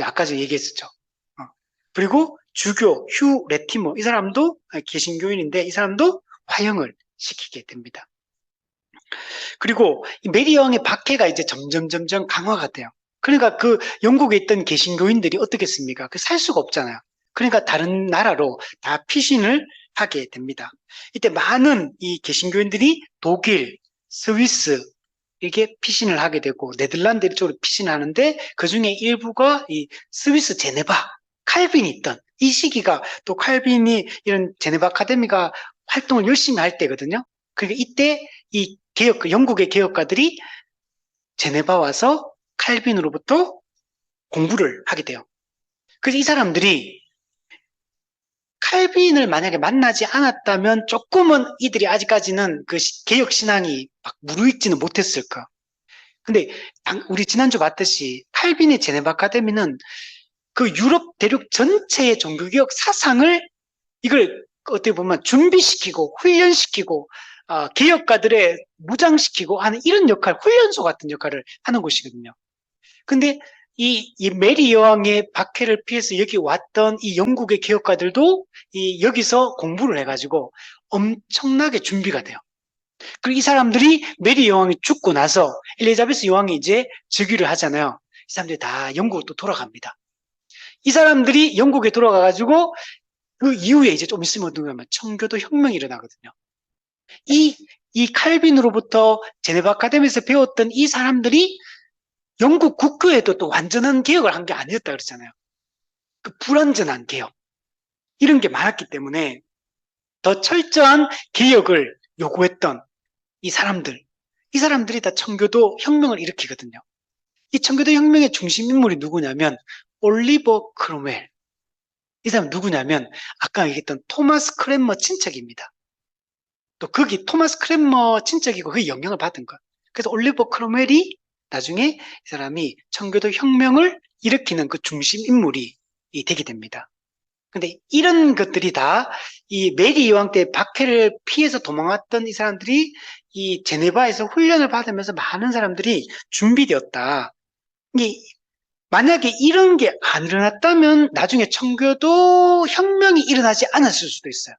아까 저 얘기했었죠. 그리고 주교 휴 레티머, 이 사람도 개신교인인데 이 사람도 화형을 시키게 됩니다. 그리고 이 메리 여왕의 박해가 이제 점점 강화가 돼요. 그러니까 그 영국에 있던 개신교인들이 어떻겠습니까? 살 수가 없잖아요. 그러니까 다른 나라로 다 피신을 하게 됩니다. 이때 많은 이 개신교인들이 독일, 스위스 이게 피신을 하게 되고, 네덜란드 쪽으로 피신하는데 그 중에 일부가 이 스위스 제네바 칼빈이 있던 이 시기가, 또 칼빈이 이런 제네바 아카데미가 활동을 열심히 할 때거든요. 그러니까 이때 이 영국의 개혁가들이 제네바 와서 칼빈으로부터 공부를 하게 돼요. 그래서 이 사람들이 칼빈을 만약에 만나지 않았다면 조금은 이들이 아직까지는 그 개혁 신앙이 막 무르익지는 못했을까. 근데 우리 지난주 봤듯이 칼빈의 제네바 아카데미는 그 유럽 대륙 전체의 종교개혁 사상을, 이걸 어떻게 보면 준비시키고 훈련시키고 개혁가들의 무장시키고 하는 이런 역할, 훈련소 같은 역할을 하는 곳이거든요. 근데 이 메리 여왕의 박해를 피해서 여기 왔던 이 영국의 개혁가들도 여기서 공부를 해가지고 엄청나게 준비가 돼요. 그리고 이 사람들이 메리 여왕이 죽고 나서 엘리자베스 여왕이 이제 즉위를 하잖아요. 이 사람들이 다 영국으로 또 돌아갑니다. 이 사람들이 영국에 돌아가가지고 그 이후에 이제 좀 있으면 누가 하면 청교도 혁명이 일어나거든요. 이 칼빈으로부터 제네바 아카데미에서 배웠던 이 사람들이 영국 국교에도 또 완전한 개혁을 한 게 아니었다 그랬잖아요. 그 불완전한 개혁, 이런 게 많았기 때문에 더 철저한 개혁을 요구했던 이 사람들이 다 청교도 혁명을 일으키거든요. 이 청교도 혁명의 중심 인물이 누구냐면 올리버 크롬웰. 이 사람 누구냐면 아까 얘기했던 토마스 크랜머 친척입니다. 또 거기 토마스 크랜머 친척이고 그 영향을 받은 것. 그래서 올리버 크롬웰이 나중에 이 사람이 청교도 혁명을 일으키는 그 중심 인물이 되게 됩니다. 근데 이런 것들이 다 이 메리 여왕 때 박해를 피해서 도망왔던 이 사람들이 이 제네바에서 훈련을 받으면서 많은 사람들이 준비되었다. 만약에 이런 게 안 일어났다면 나중에 청교도 혁명이 일어나지 않았을 수도 있어요.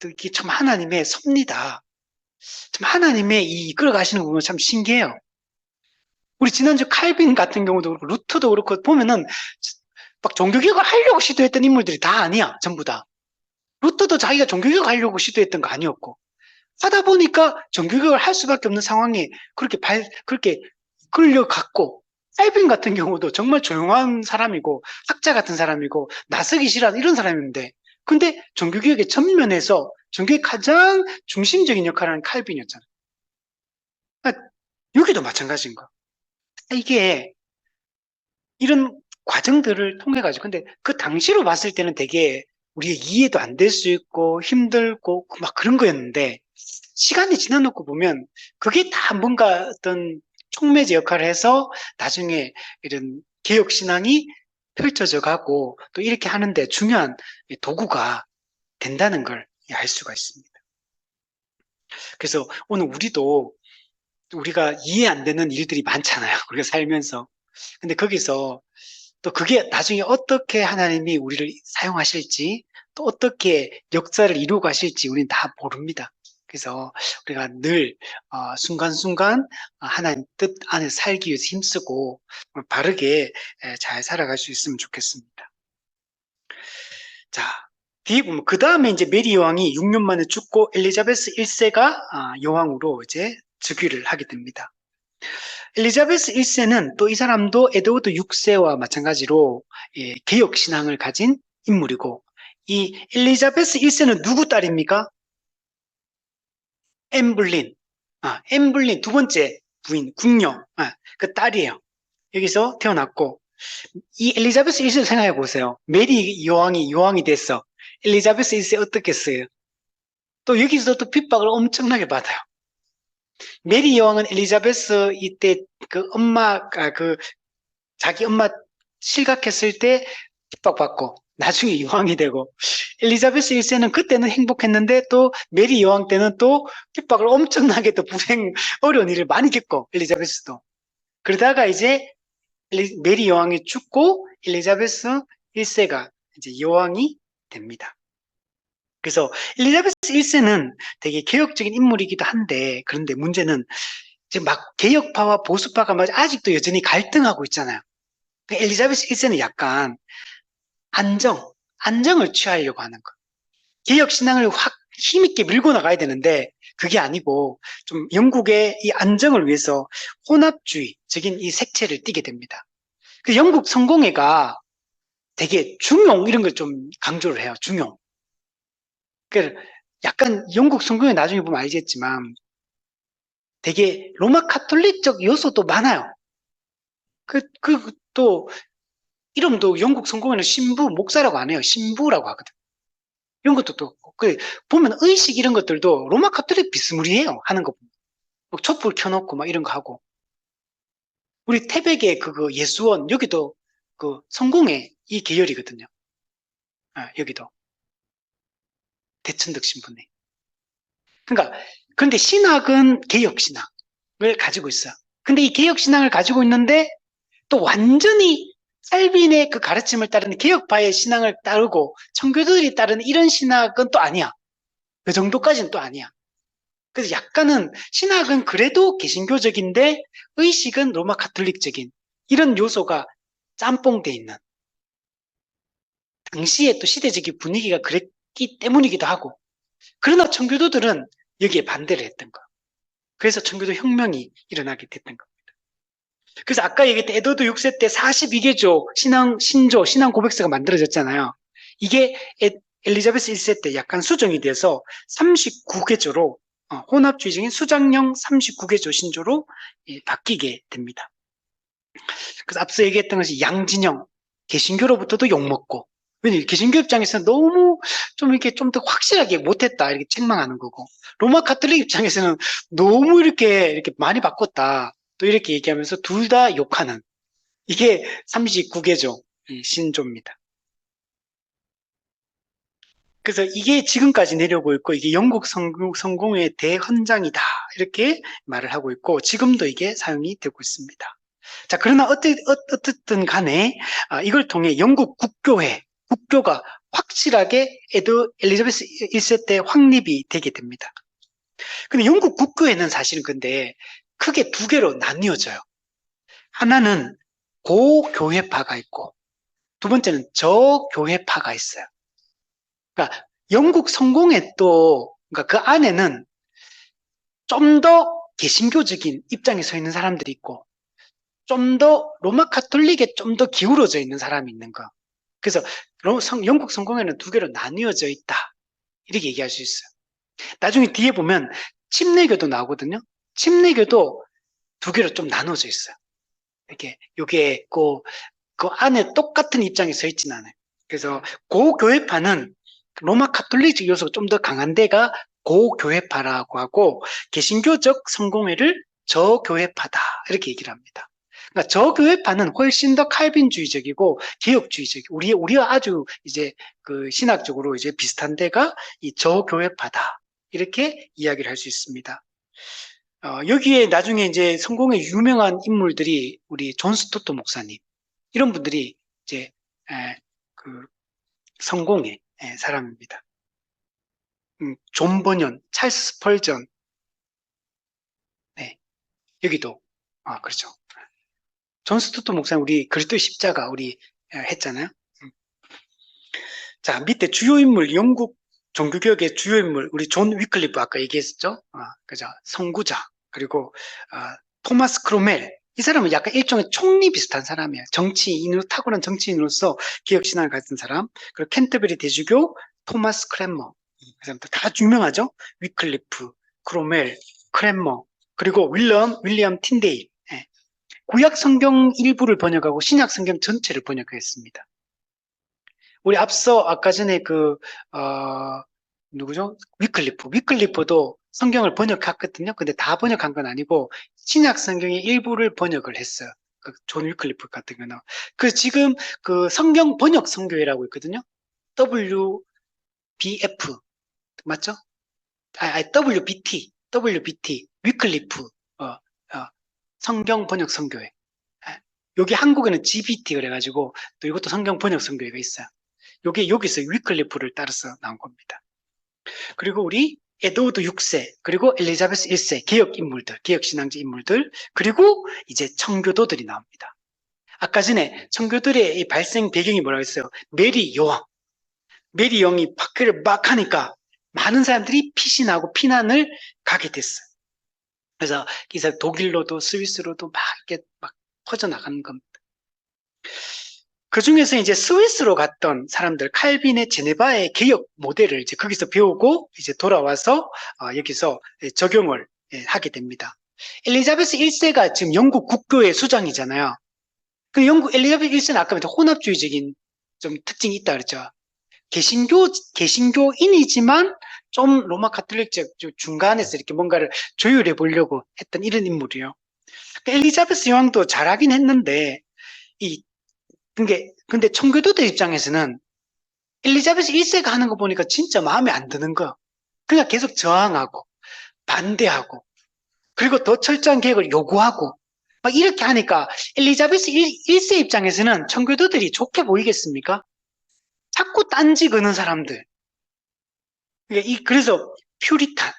이게 참 하나님의 섭리다. 참 하나님의 이 이끌어 가시는 거 보면 참 신기해요. 우리 지난주 칼빈 같은 경우도 그렇고 루터도 그렇고 보면은 막 종교개혁을 하려고 시도했던 인물들이 다 아니야. 전부 다. 루터도 자기가 종교개혁을 하려고 시도했던 거 아니었고 하다 보니까 종교개혁을 할 수밖에 없는 상황에 그렇게 끌려갔고 칼빈 같은 경우도 정말 조용한 사람이고 학자 같은 사람이고 나서기 싫어하는 이런 사람인데 근데 종교개혁의 전면에서 종교의 가장 중심적인 역할을 하는 칼빈이었잖아. 아, 여기도 마찬가지인 거야. 이게 이런 과정들을 통해 가지고 근데 그 당시로 봤을 때는 되게 우리가 이해도 안 될 수 있고 힘들고 막 그런 거였는데 시간이 지나놓고 보면 그게 다 뭔가 어떤 촉매제 역할을 해서 나중에 이런 개혁 신앙이 펼쳐져 가고 또 이렇게 하는데 중요한 도구가 된다는 걸 알 수가 있습니다. 그래서 오늘 우리가 이해 안 되는 일들이 많잖아요. 우리가 살면서. 근데 거기서 또 그게 나중에 어떻게 하나님이 우리를 사용하실지 또 어떻게 역사를 이루고 가실지 우리는 다 모릅니다. 그래서 우리가 늘 순간순간 하나님 뜻 안에 살기 위해서 힘쓰고 바르게 잘 살아갈 수 있으면 좋겠습니다. 자, 뒤에 보면 그 다음에 이제 메리 여왕이 6년 만에 죽고 엘리자베스 1세가 여왕으로 이제 즉위를 하게 됩니다. 엘리자베스 1세는 또 이 사람도 에드워드 6세와 마찬가지로 개혁 신앙을 가진 인물이고 이 엘리자베스 1세는 누구 딸입니까? 엠블린. 엠블린 두 번째 부인, 궁녀. 그 딸이에요. 여기서 태어났고 이 엘리자베스 1세 생각해 보세요. 메리 여왕이 됐어. 엘리자베스 1세 어떻겠어요? 또 여기서 또 핍박을 엄청나게 받아요. 메리 여왕은 엘리자베스 이때 자기 엄마 실각했을 때 핍박받고 나중에 여왕이 되고 엘리자베스 1세는 그때는 행복했는데 또 메리 여왕 때는 또 핍박을 엄청나게 또 어려운 일을 많이 겪고 엘리자베스도 그러다가 이제 메리 여왕이 죽고 엘리자베스 1세가 이제 여왕이 됩니다. 그래서 엘리자베스 1세는 되게 개혁적인 인물이기도 한데 그런데 문제는 지금 막 개혁파와 보수파가 아직도 여전히 갈등하고 있잖아요. 엘리자베스 1세는 약간 안정을 취하려고 하는 거. 개혁 신앙을 확 힘있게 밀고 나가야 되는데 그게 아니고 좀 영국의 이 안정을 위해서 혼합주의적인 이 색채를 띠게 됩니다. 그 영국 성공회가 되게 중용 이런 걸 좀 강조를 해요. 중용. 그 약간 영국 성공회 나중에 보면 알겠지만 되게 로마 카톨릭적 요소도 많아요. 또 이름도 영국 성공회는 신부, 목사라고 안 해요. 신부라고 하거든. 이런 것도 또, 보면 의식 이런 것들도 로마 카톨릭 비스무리해요. 하는 거 보면. 막 촛불 켜놓고 막 이런 거 하고. 우리 태백의 예수원, 여기도 성공회 이 계열이거든요. 여기도. 대천덕 신부네. 그러니까, 그런데 신학은 개혁신학을 가지고 있어요. 근데 이 개혁신학을 가지고 있는데 또 완전히 칼빈의 그 가르침을 따르는 개혁파의 신앙을 따르고 청교도들이 따르는 이런 신학은 또 아니야. 그 정도까지는 또 아니야. 그래서 약간은 신학은 그래도 개신교적인데 의식은 로마 카톨릭적인 이런 요소가 짬뽕돼 있는 당시에 또 시대적인 분위기가 그랬기 때문이기도 하고 그러나 청교도들은 여기에 반대를 했던 거야. 그래서 청교도 혁명이 일어나게 됐던 겁니다. 그래서 아까 얘기했던 에드워드 6세 때 42개조 신앙 고백서가 만들어졌잖아요. 이게 엘리자베스 1세 때 약간 수정이 돼서 39개조로 혼합주의적인 수장형 39개조 신조로 바뀌게 됩니다. 그래서 앞서 얘기했던 것이 양진영, 개신교로부터도 욕먹고 왜냐면 개신교 입장에서는 너무 좀 이렇게 좀 더 확실하게 못했다 이렇게 책망하는 거고 로마 카톨릭 입장에서는 너무 이렇게 많이 바꿨다 또 이렇게 얘기하면서 둘 다 욕하는 이게 39개조 신조입니다. 그래서 이게 지금까지 내려오고 있고 이게 영국 성공의 대헌장이다 이렇게 말을 하고 있고 지금도 이게 사용이 되고 있습니다. 자, 그러나 어쨌든 간에 이걸 통해 영국 국교가 확실하게 엘리자베스 1세 때 확립이 되게 됩니다. 근데 영국 국교회는 사실은 근데 크게 두 개로 나뉘어져요. 하나는 고교회파가 있고, 두 번째는 저교회파가 있어요. 그러니까 영국 성공회 또, 그러니까 그 안에는 좀 더 개신교적인 입장에 서 있는 사람들이 있고, 좀 더 로마 카톨릭에 좀 더 기울어져 있는 사람이 있는 거. 그래서 영국 성공회는 두 개로 나뉘어져 있다. 이렇게 얘기할 수 있어요. 나중에 뒤에 보면 침례교도 나오거든요. 침례교도 두 개로 좀 나눠져 있어요. 이렇게, 요게, 그 안에 똑같은 입장에 서 있진 않아요. 그래서 고교회파는 로마 카톨릭 요소가 좀 더 강한 데가 고교회파라고 하고, 개신교적 성공회를 저교회파다. 이렇게 얘기를 합니다. 그러니까 저교회파는 훨씬 더 칼빈주의적이고 개혁주의적. 우리와 아주 이제 그 신학적으로 이제 비슷한 데가 이 저교회파다. 이렇게 이야기를 할 수 있습니다. 여기에 나중에 이제 성공의 유명한 인물들이 우리 존 스토트 목사님, 이런 분들이 이제 그 성공의 사람입니다. 존 버년, 찰스 스펄전, 네, 여기도 그렇죠. 존 스토트 목사님 우리 그리스도의 십자가 우리 했잖아요. 자, 밑에 주요 인물, 영국 종교개혁의 주요 인물, 우리 존 위클리프 아까 얘기했었죠. 그죠? 선구자. 그리고 토마스 크로멜. 이 사람은 약간 일종의 총리 비슷한 사람이에요. 정치인으로, 탁월한 정치인으로서 개혁신앙을 가진 사람. 그리고 캔터베리 대주교 토마스 크랜머. 그 사람들 다 유명하죠? 위클리프, 크로멜, 크랜머. 그리고 윌리엄 틴데일. 예. 구약 성경 일부를 번역하고 신약 성경 전체를 번역했습니다. 우리 앞서 아까 전에 누구죠? 위클리프도 성경을 번역했거든요. 근데 다 번역한 건 아니고 신약 성경의 일부를 번역을 했어요. 존 위클리프 같은 경우는. 지금 그 성경 번역 선교회라고 있거든요. WBF 맞죠? WBT 위클리프 성경 번역 선교회. 여기 한국에는 GBT 그래가지고 또 이것도 성경 번역 선교회가 있어요. 요게 여기서 위클리프를 따라서 나온 겁니다. 그리고 우리 에드워드 6세, 그리고 엘리자베스 1세, 개혁 인물들, 개혁 신앙자 인물들, 그리고 이제 청교도들이 나옵니다. 아까 전에 청교도의 이 발생 배경이 뭐라고 했어요? 메리 여왕. 메리 여왕이 박해를 막 하니까 많은 사람들이 피신하고 피난을 가게 됐어요. 그래서 이제 독일로도 스위스로도 막 이렇게 막 퍼져나가는 겁니다. 그 중에서 이제 스위스로 갔던 사람들, 칼빈의 제네바의 개혁 모델을 이제 거기서 배우고 이제 돌아와서 여기서 적용을 하게 됩니다. 엘리자베스 1세가 지금 영국 국교의 수장이잖아요. 그 영국 엘리자베스 1세는 아까 혼합주의적인 좀 특징이 있다 그랬죠. 개신교인이지만 좀 로마 카톨릭적 중간에서 이렇게 뭔가를 조율해 보려고 했던 이런 인물이에요. 엘리자베스 여왕도 잘하긴 했는데 근데 청교도들 입장에서는 엘리자베스 1세가 하는 거 보니까 진짜 마음에 안 드는 거. 그냥 계속 저항하고, 반대하고, 그리고 더 철저한 계획을 요구하고, 막 이렇게 하니까 엘리자베스 1세 입장에서는 청교도들이 좋게 보이겠습니까? 자꾸 딴지 거는 사람들. 그래서 퓨리탄.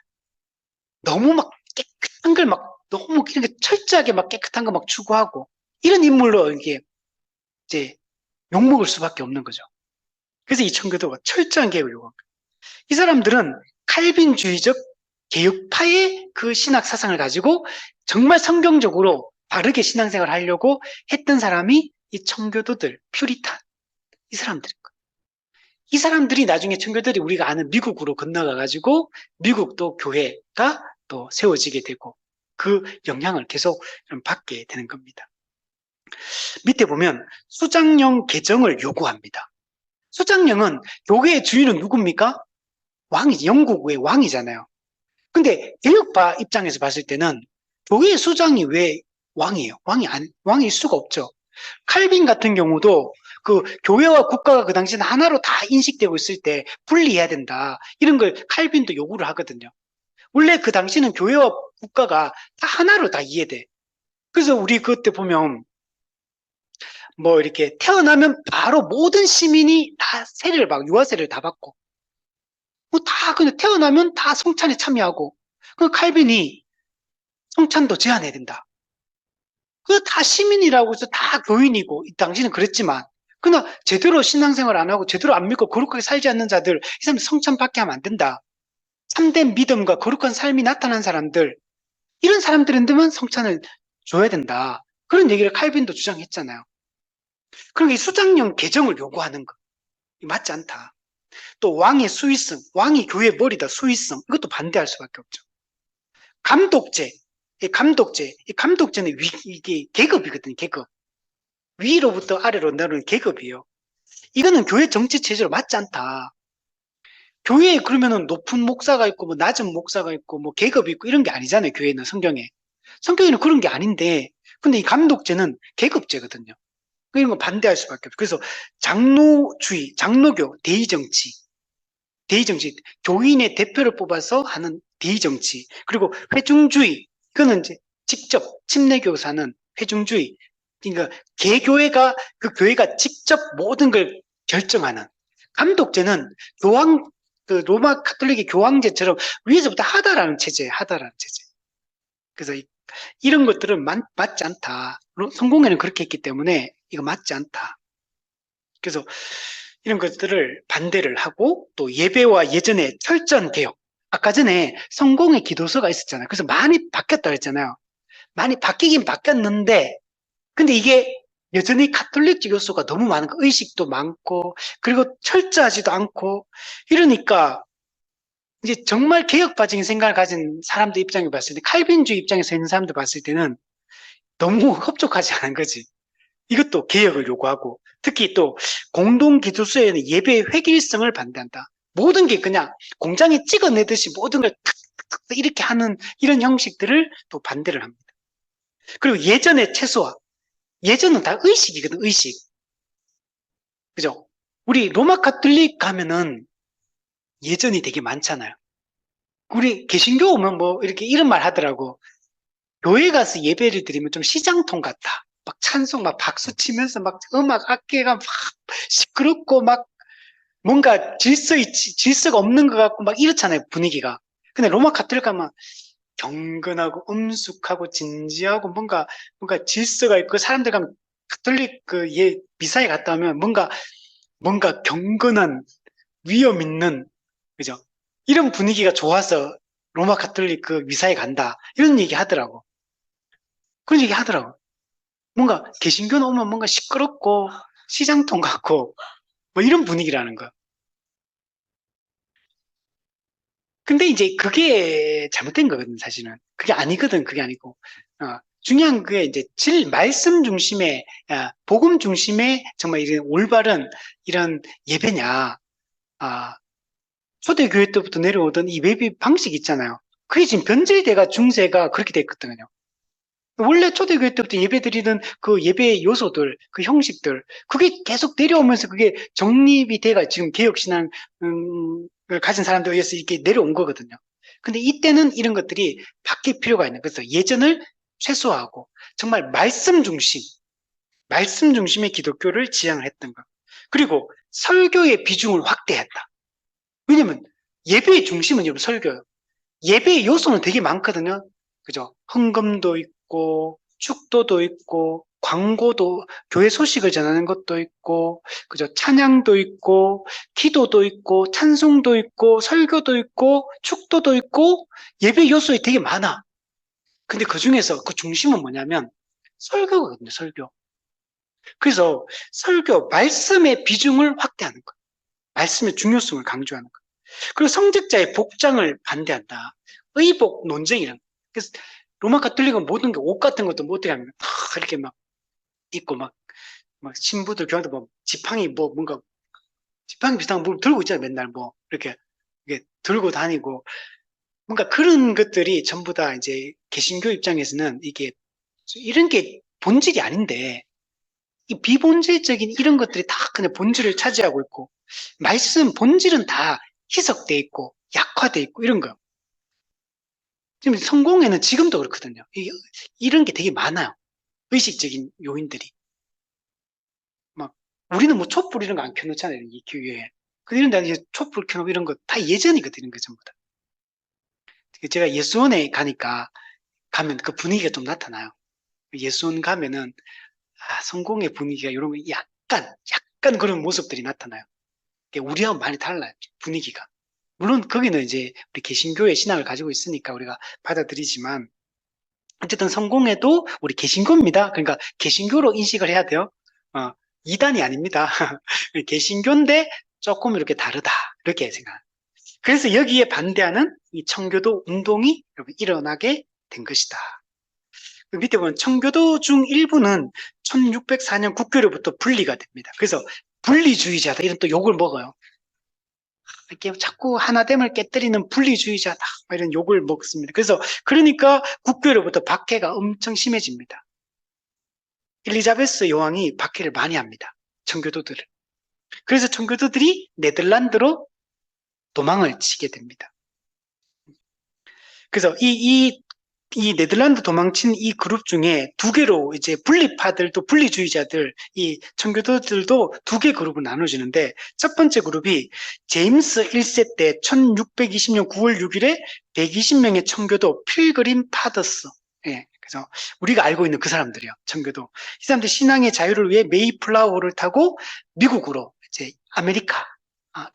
너무 막 깨끗한 걸 막, 너무 이렇게 철저하게 막 깨끗한 거 막 추구하고, 이런 인물로 이게 이제 욕먹을 수밖에 없는 거죠. 그래서 이 청교도가 철저한 개혁을 요구합니다. 이 사람들은 칼빈주의적 개혁파의 그 신학 사상을 가지고 정말 성경적으로 바르게 신앙생활을 하려고 했던 사람이 이 청교도들, 퓨리탄, 이 사람들인 거예요. 이 사람들이 나중에 청교도들이 우리가 아는 미국으로 건너가가지고 미국도 교회가 또 세워지게 되고 그 영향을 계속 받게 되는 겁니다. 밑에 보면 수장령 개정을 요구합니다. 수장령은 교회의 주인은 누굽니까? 왕이지, 영국의 왕이잖아요. 근데 개혁파 입장에서 봤을 때는 교회의 수장이 왜 왕이에요? 왕일 수가 없죠. 칼빈 같은 경우도 그 교회와 국가가 그 당시는 하나로 다 인식되고 있을 때 분리해야 된다. 이런 걸 칼빈도 요구를 하거든요. 원래 그 당시는 교회와 국가가 다 하나로 다 이해돼. 그래서 우리 그때 보면 뭐 이렇게 태어나면 바로 모든 시민이 다 세례를 받고 유아세례를 다 받고 뭐 다 그냥 태어나면 다 성찬에 참여하고 그 칼빈이 성찬도 제한해야 된다. 그 다 시민이라고 해서 다 교인이고, 당신은 그랬지만, 그러나 제대로 신앙생활 안 하고 제대로 안 믿고 거룩하게 살지 않는 자들, 이 사람 성찬받게 하면 안 된다. 참된 믿음과 거룩한 삶이 나타난 사람들, 이런 사람들한테만 성찬을 줘야 된다. 그런 얘기를 칼빈도 주장했잖아요. 그러니까 이 수장령 개정을 요구하는 거, 맞지 않다. 또 왕의 수위성, 왕이 교회의 머리다, 수위성, 이것도 반대할 수밖에 없죠. 감독제, 이 감독제는 이게 계급이거든요, 계급. 위로부터 아래로 내려오는 계급이에요. 이거는 교회 정치 체제로 맞지 않다. 교회에 그러면은 높은 목사가 있고, 뭐 낮은 목사가 있고, 뭐 계급이 있고, 이런 게 아니잖아요, 교회는, 성경에. 성경에는 그런 게 아닌데, 근데 이 감독제는 계급제거든요. 이런 거 반대할 수밖에 없어요. 그래서 장로주의, 장로교, 대의정치, 대의정치, 교인의 대표를 뽑아서 하는 대의정치, 그리고 회중주의, 이거는 이제 직접 침례교사는 회중주의, 그러니까 개교회가 그 교회가 직접 모든 걸 결정하는. 감독제는 교황, 그 로마 카톨릭의 교황제처럼 위에서부터 하다라는 체제예요. 하다라는 체제. 그래서 이런 것들은 맞지 않다. 성공회는 그렇게 했기 때문에 이거 맞지 않다. 그래서 이런 것들을 반대를 하고, 또 예배와 예전의 철저한 개혁. 아까 전에 성공의 기도서가 있었잖아요. 그래서 많이 바뀌었다 그랬잖아요. 많이 바뀌긴 바뀌었는데, 근데 이게 여전히 카톨릭 요소가 너무 많은 거, 의식도 많고, 그리고 철저하지도 않고, 이러니까 이제 정말 개혁파적인 생각을 가진 사람들 입장에 봤을 때, 칼빈주의 입장에서 있는 사람들 봤을 때는 너무 흡족하지 않은 거지. 이것도 개혁을 요구하고, 특히 또 공동기도소에는 예배의 획일성을 반대한다. 모든 게 그냥 공장에 찍어내듯이 모든 걸 탁탁탁 이렇게 하는 이런 형식들을 또 반대를 합니다. 그리고 예전의 최소화. 예전은 다 의식이거든, 의식. 그죠? 우리 로마 카톨릭 가면은 예전이 되게 많잖아요. 우리 개신교 오면 뭐 이렇게 이런 말 하더라고. 교회 가서 예배를 드리면 좀 시장통 같다. 막 찬송, 막 박수 치면서 막 음악 악기가 막 시끄럽고 막 뭔가 질서가 없는 것 같고 막 이렇잖아요, 분위기가. 근데 로마 카톨릭 가면 경건하고 엄숙하고 진지하고 뭔가 질서가 있고 사람들 가면 카톨릭 미사에 갔다 오면 뭔가 경건한 위험 있는, 그죠? 이런 분위기가 좋아서 로마 카톨릭 미사에 간다. 이런 얘기 하더라고. 그런 얘기 하더라고. 뭔가 개신교 오면 뭔가 시끄럽고 시장통 같고 뭐 이런 분위기라는 거. 근데 이제 그게 잘못된 거거든, 사실은. 그게 아니거든, 그게 아니고. 중요한 게 이제 말씀 중심의, 복음 중심의 정말 이런 올바른 이런 예배냐. 초대교회 때부터 내려오던 이 예배 방식 있잖아요. 그게 지금 변질돼가 중세가 그렇게 됐거든요. 원래 초대교회 때부터 예배 드리던 그 예배 요소들, 그 형식들, 그게 계속 내려오면서 그게 정립이 돼가 지금 개혁신앙을 가진 사람들에 의해서 이렇게 내려온 거거든요. 근데 이때는 이런 것들이 바뀔 필요가 있는, 그래서 예전을 최소화하고 정말 말씀 중심의 기독교를 지향을 했던 거. 그리고 설교의 비중을 확대했다. 왜냐면 예배의 중심은 여러분 설교예요. 예배의 요소는 되게 많거든요. 그죠? 헌금도 있고, 축도도 있고, 광고도, 교회 소식을 전하는 것도 있고, 그죠? 찬양도 있고, 기도도 있고, 찬송도 있고, 설교도 있고, 축도도 있고, 예배 요소에 되게 많아. 근데 그 중에서 그 중심은 뭐냐면, 설교거든요, 설교. 그래서 설교, 말씀의 비중을 확대하는 거. 말씀의 중요성을 강조하는 거. 그리고 성직자의 복장을 반대한다. 의복 논쟁이란. 그래서 로마 가톨릭은 모든 게 옷 같은 것도 못 들어가면 이렇게 막 입고 막 신부들 교황들 뭐 지팡이 뭐 뭔가 지팡이 비슷한 걸 들고 있잖아요. 맨날 뭐 이렇게 들고 다니고 뭔가 그런 것들이 전부 다 이제 개신교 입장에서는 이게 이런 게 본질이 아닌데 이 비본질적인 이런 것들이 다 그냥 본질을 차지하고 있고 말씀 본질은 다 희석돼 있고 약화돼 있고 이런 거. 지금 성공에는 지금도 그렇거든요. 이런 게 되게 많아요. 의식적인 요인들이. 막, 우리는 뭐 촛불 이런 거 안 켜놓잖아요. 이 교회에. 이런 데 이제 촛불 켜놓고 이런 거 다 예전이거든요. 이런 거 전부 다. 제가 예수원에 가면 그 분위기가 좀 나타나요. 예수원 가면은 성공의 분위기가 이런 거 약간 그런 모습들이 나타나요. 우리하고 많이 달라요, 분위기가. 물론 거기는 이제 우리 개신교의 신앙을 가지고 있으니까 우리가 받아들이지만 어쨌든 성공회도 우리 개신교입니다. 그러니까 개신교로 인식을 해야 돼요. 이단이 아닙니다. 개신교인데 조금 이렇게 다르다 이렇게 생각. 그래서 여기에 반대하는 이 청교도 운동이 일어나게 된 것이다. 그 밑에 보면 청교도 중 일부는 1604년 국교로부터 분리가 됩니다. 그래서 분리주의자다 이런 또 욕을 먹어요. 이렇게 자꾸 하나됨을 깨뜨리는 분리주의자다 이런 욕을 먹습니다. 그래서 그러니까 국교로부터 박해가 엄청 심해집니다. 엘리자베스 여왕이 박해를 많이 합니다. 청교도들을. 그래서 청교도들이 네덜란드로 도망을 치게 됩니다. 그래서 이 네덜란드 도망친 이 그룹 중에 두 개로 이제 분리파들 또 분리주의자들 이 청교도들도 두 개 그룹으로 나눠지는데 첫 번째 그룹이 제임스 1세 때 1620년 9월 6일에 120명의 청교도 필그림 파더스 그래서 우리가 알고 있는 그 사람들이요. 청교도. 이 사람들 신앙의 자유를 위해 메이플라워를 타고 미국으로 이제 아메리카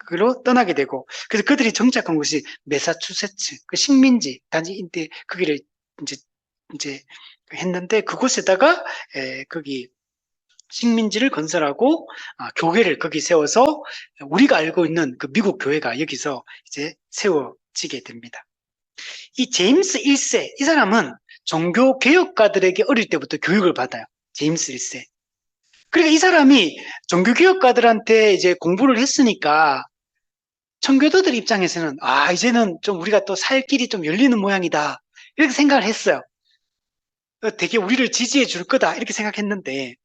그로 떠나게 되고 그래서 그들이 정착한 곳이 매사추세츠 그 식민지 단지인데 거기를 이제 했는데 그곳에다가 거기 식민지를 건설하고 교회를 거기 세워서 우리가 알고 있는 그 미국 교회가 여기서 이제 세워지게 됩니다. 이 제임스 1세 이 사람은 종교 개혁가들에게 어릴 때부터 교육을 받아요. 제임스 1세. 그러니까 이 사람이 종교 개혁가들한테 이제 공부를 했으니까 청교도들 입장에서는 이제는 좀 우리가 또 살 길이 좀 열리는 모양이다 이렇게 생각을 했어요. 되게 우리를 지지해 줄 거다 이렇게 생각했는데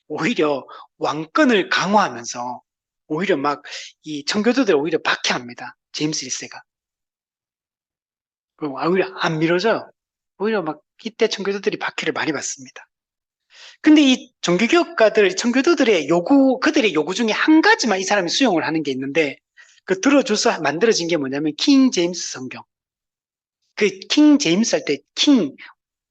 오히려 왕권을 강화하면서 오히려 막 이 청교도들을 오히려 박해합니다. 제임스 1세가. 오히려 안 밀어줘요. 오히려 막 이때 청교도들이 박해를 많이 받습니다. 근데 이 종교개혁가들, 청교도들의 그들의 요구 중에 한 가지만 이 사람이 수용을 하는 게 있는데 그 들어줘서 만들어진 게 뭐냐면 킹 제임스 성경. 그 킹 제임스 할 때 킹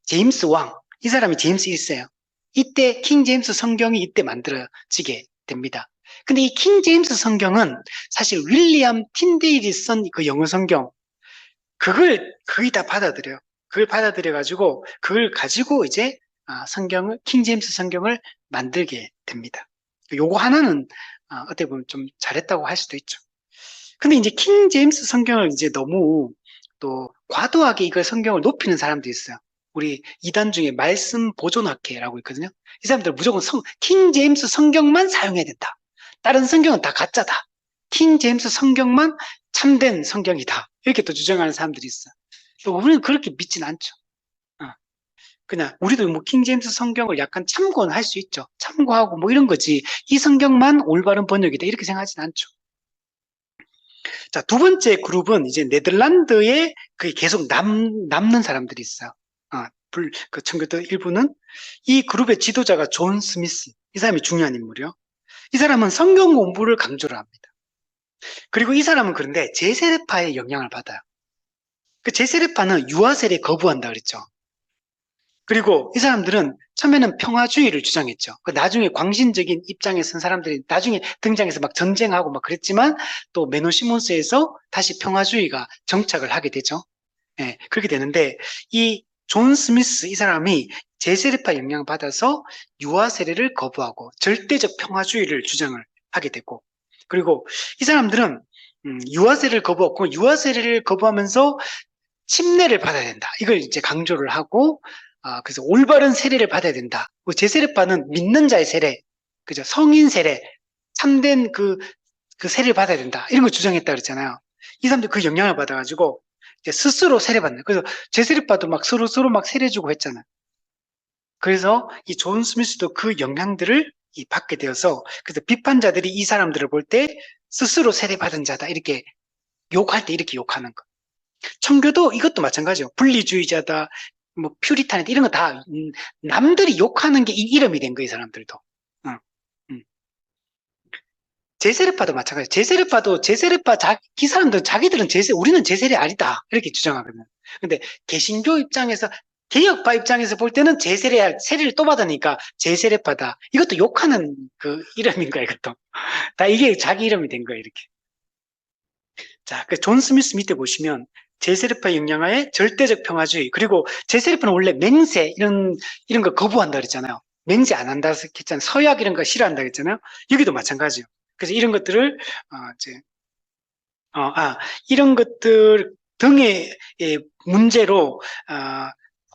제임스 왕, 이 사람이 제임스 1세예요. 이때 킹 제임스 성경이 이때 만들어지게 됩니다. 근데 이 킹 제임스 성경은 사실 윌리엄 틴데일이 쓴 그 영어 성경, 그걸 거의 다 받아들여요. 그걸 받아들여가지고, 그걸 가지고 이제 킹 제임스 성경을 만들게 됩니다. 요거 하나는 어떻게 보면 좀 잘했다고 할 수도 있죠. 근데 이제 킹 제임스 성경을 이제 너무 또 과도하게 이걸 성경을 높이는 사람도 있어요. 우리 이단 중에 말씀 보존학회라고 있거든요. 이 사람들 무조건 킹 제임스 성경만 사용해야 된다. 다른 성경은 다 가짜다. 킹 제임스 성경만 참된 성경이다. 이렇게 또 주장하는 사람들이 있어요. 또 우리는 그렇게 믿진 않죠. 그냥 우리도 뭐 킹 제임스 성경을 약간 참고는 할 수 있죠. 참고하고 뭐 이런 거지. 이 성경만 올바른 번역이다. 이렇게 생각하진 않죠. 자, 두 번째 그룹은 이제 네덜란드에 계속 남는 사람들이 있어요. 그 청교도 일부는 이 그룹의 지도자가 존 스미스. 이 사람이 중요한 인물이요. 이 사람은 성경 공부를 강조를 합니다. 그리고 이 사람은 그런데 제세례파의 영향을 받아요. 그 제세례파는 유아세례 거부한다 그랬죠. 그리고 이 사람들은 처음에는 평화주의를 주장했죠. 나중에 광신적인 입장에 선 사람들이 나중에 등장해서 막 전쟁하고 막 그랬지만 또 메노 시몬스에서 다시 평화주의가 정착을 하게 되죠. 그렇게 되는데 이 존 스미스 이 사람이 제세례파 영향을 받아서 유아세례를 거부하고 절대적 평화주의를 주장을 하게 되고 그리고 이 사람들은 유아세례를 거부하고 유아세례를 거부하면서 침례를 받아야 된다. 이걸 이제 강조를 하고 그래서 올바른 세례를 받아야 된다. 제세례파는 믿는 자의 세례, 그죠? 성인 세례, 참된 그 세례를 받아야 된다. 이런 걸 주장했다 그랬잖아요. 이 사람들 그 영향을 받아가지고 이제 스스로 세례받는. 그래서 제세례파도 막 서로 막 세례주고 했잖아요. 그래서 이 존 스미스도 그 영향들을 받게 되어서 그래서 비판자들이 이 사람들을 볼 때 스스로 세례받은 자다. 이렇게 욕할 때 이렇게 욕하는 거. 청교도 이것도 마찬가지예요. 분리주의자다. 뭐 퓨리탄이다 이런 거 다 남들이 욕하는 게 이 이름이 된 거예요. 이 사람들도. 제세례파도 마찬가지예요. 제세례파 이 사람들은 자기들은 우리는 제세례 아니다 이렇게 주장하거든요. 근데 개신교 입장에서 개혁파 입장에서 볼 때는 세례를 또 받으니까 제세례파다. 이것도 욕하는 그 이름인 거야, 이것도. 다 이게 자기 이름이 된 거야, 이렇게. 자, 그 존 스미스 밑에 보시면 제세례파 영향하에 절대적 평화주의, 그리고 제세례파는 원래 맹세 이런 거 거부한다 그랬잖아요. 맹세 안 한다 했잖아요. 서약 이런 거 싫어한다 그랬잖아요. 여기도 마찬가지예요. 그래서 이런 것들을 이제 이런 것들 등의 문제로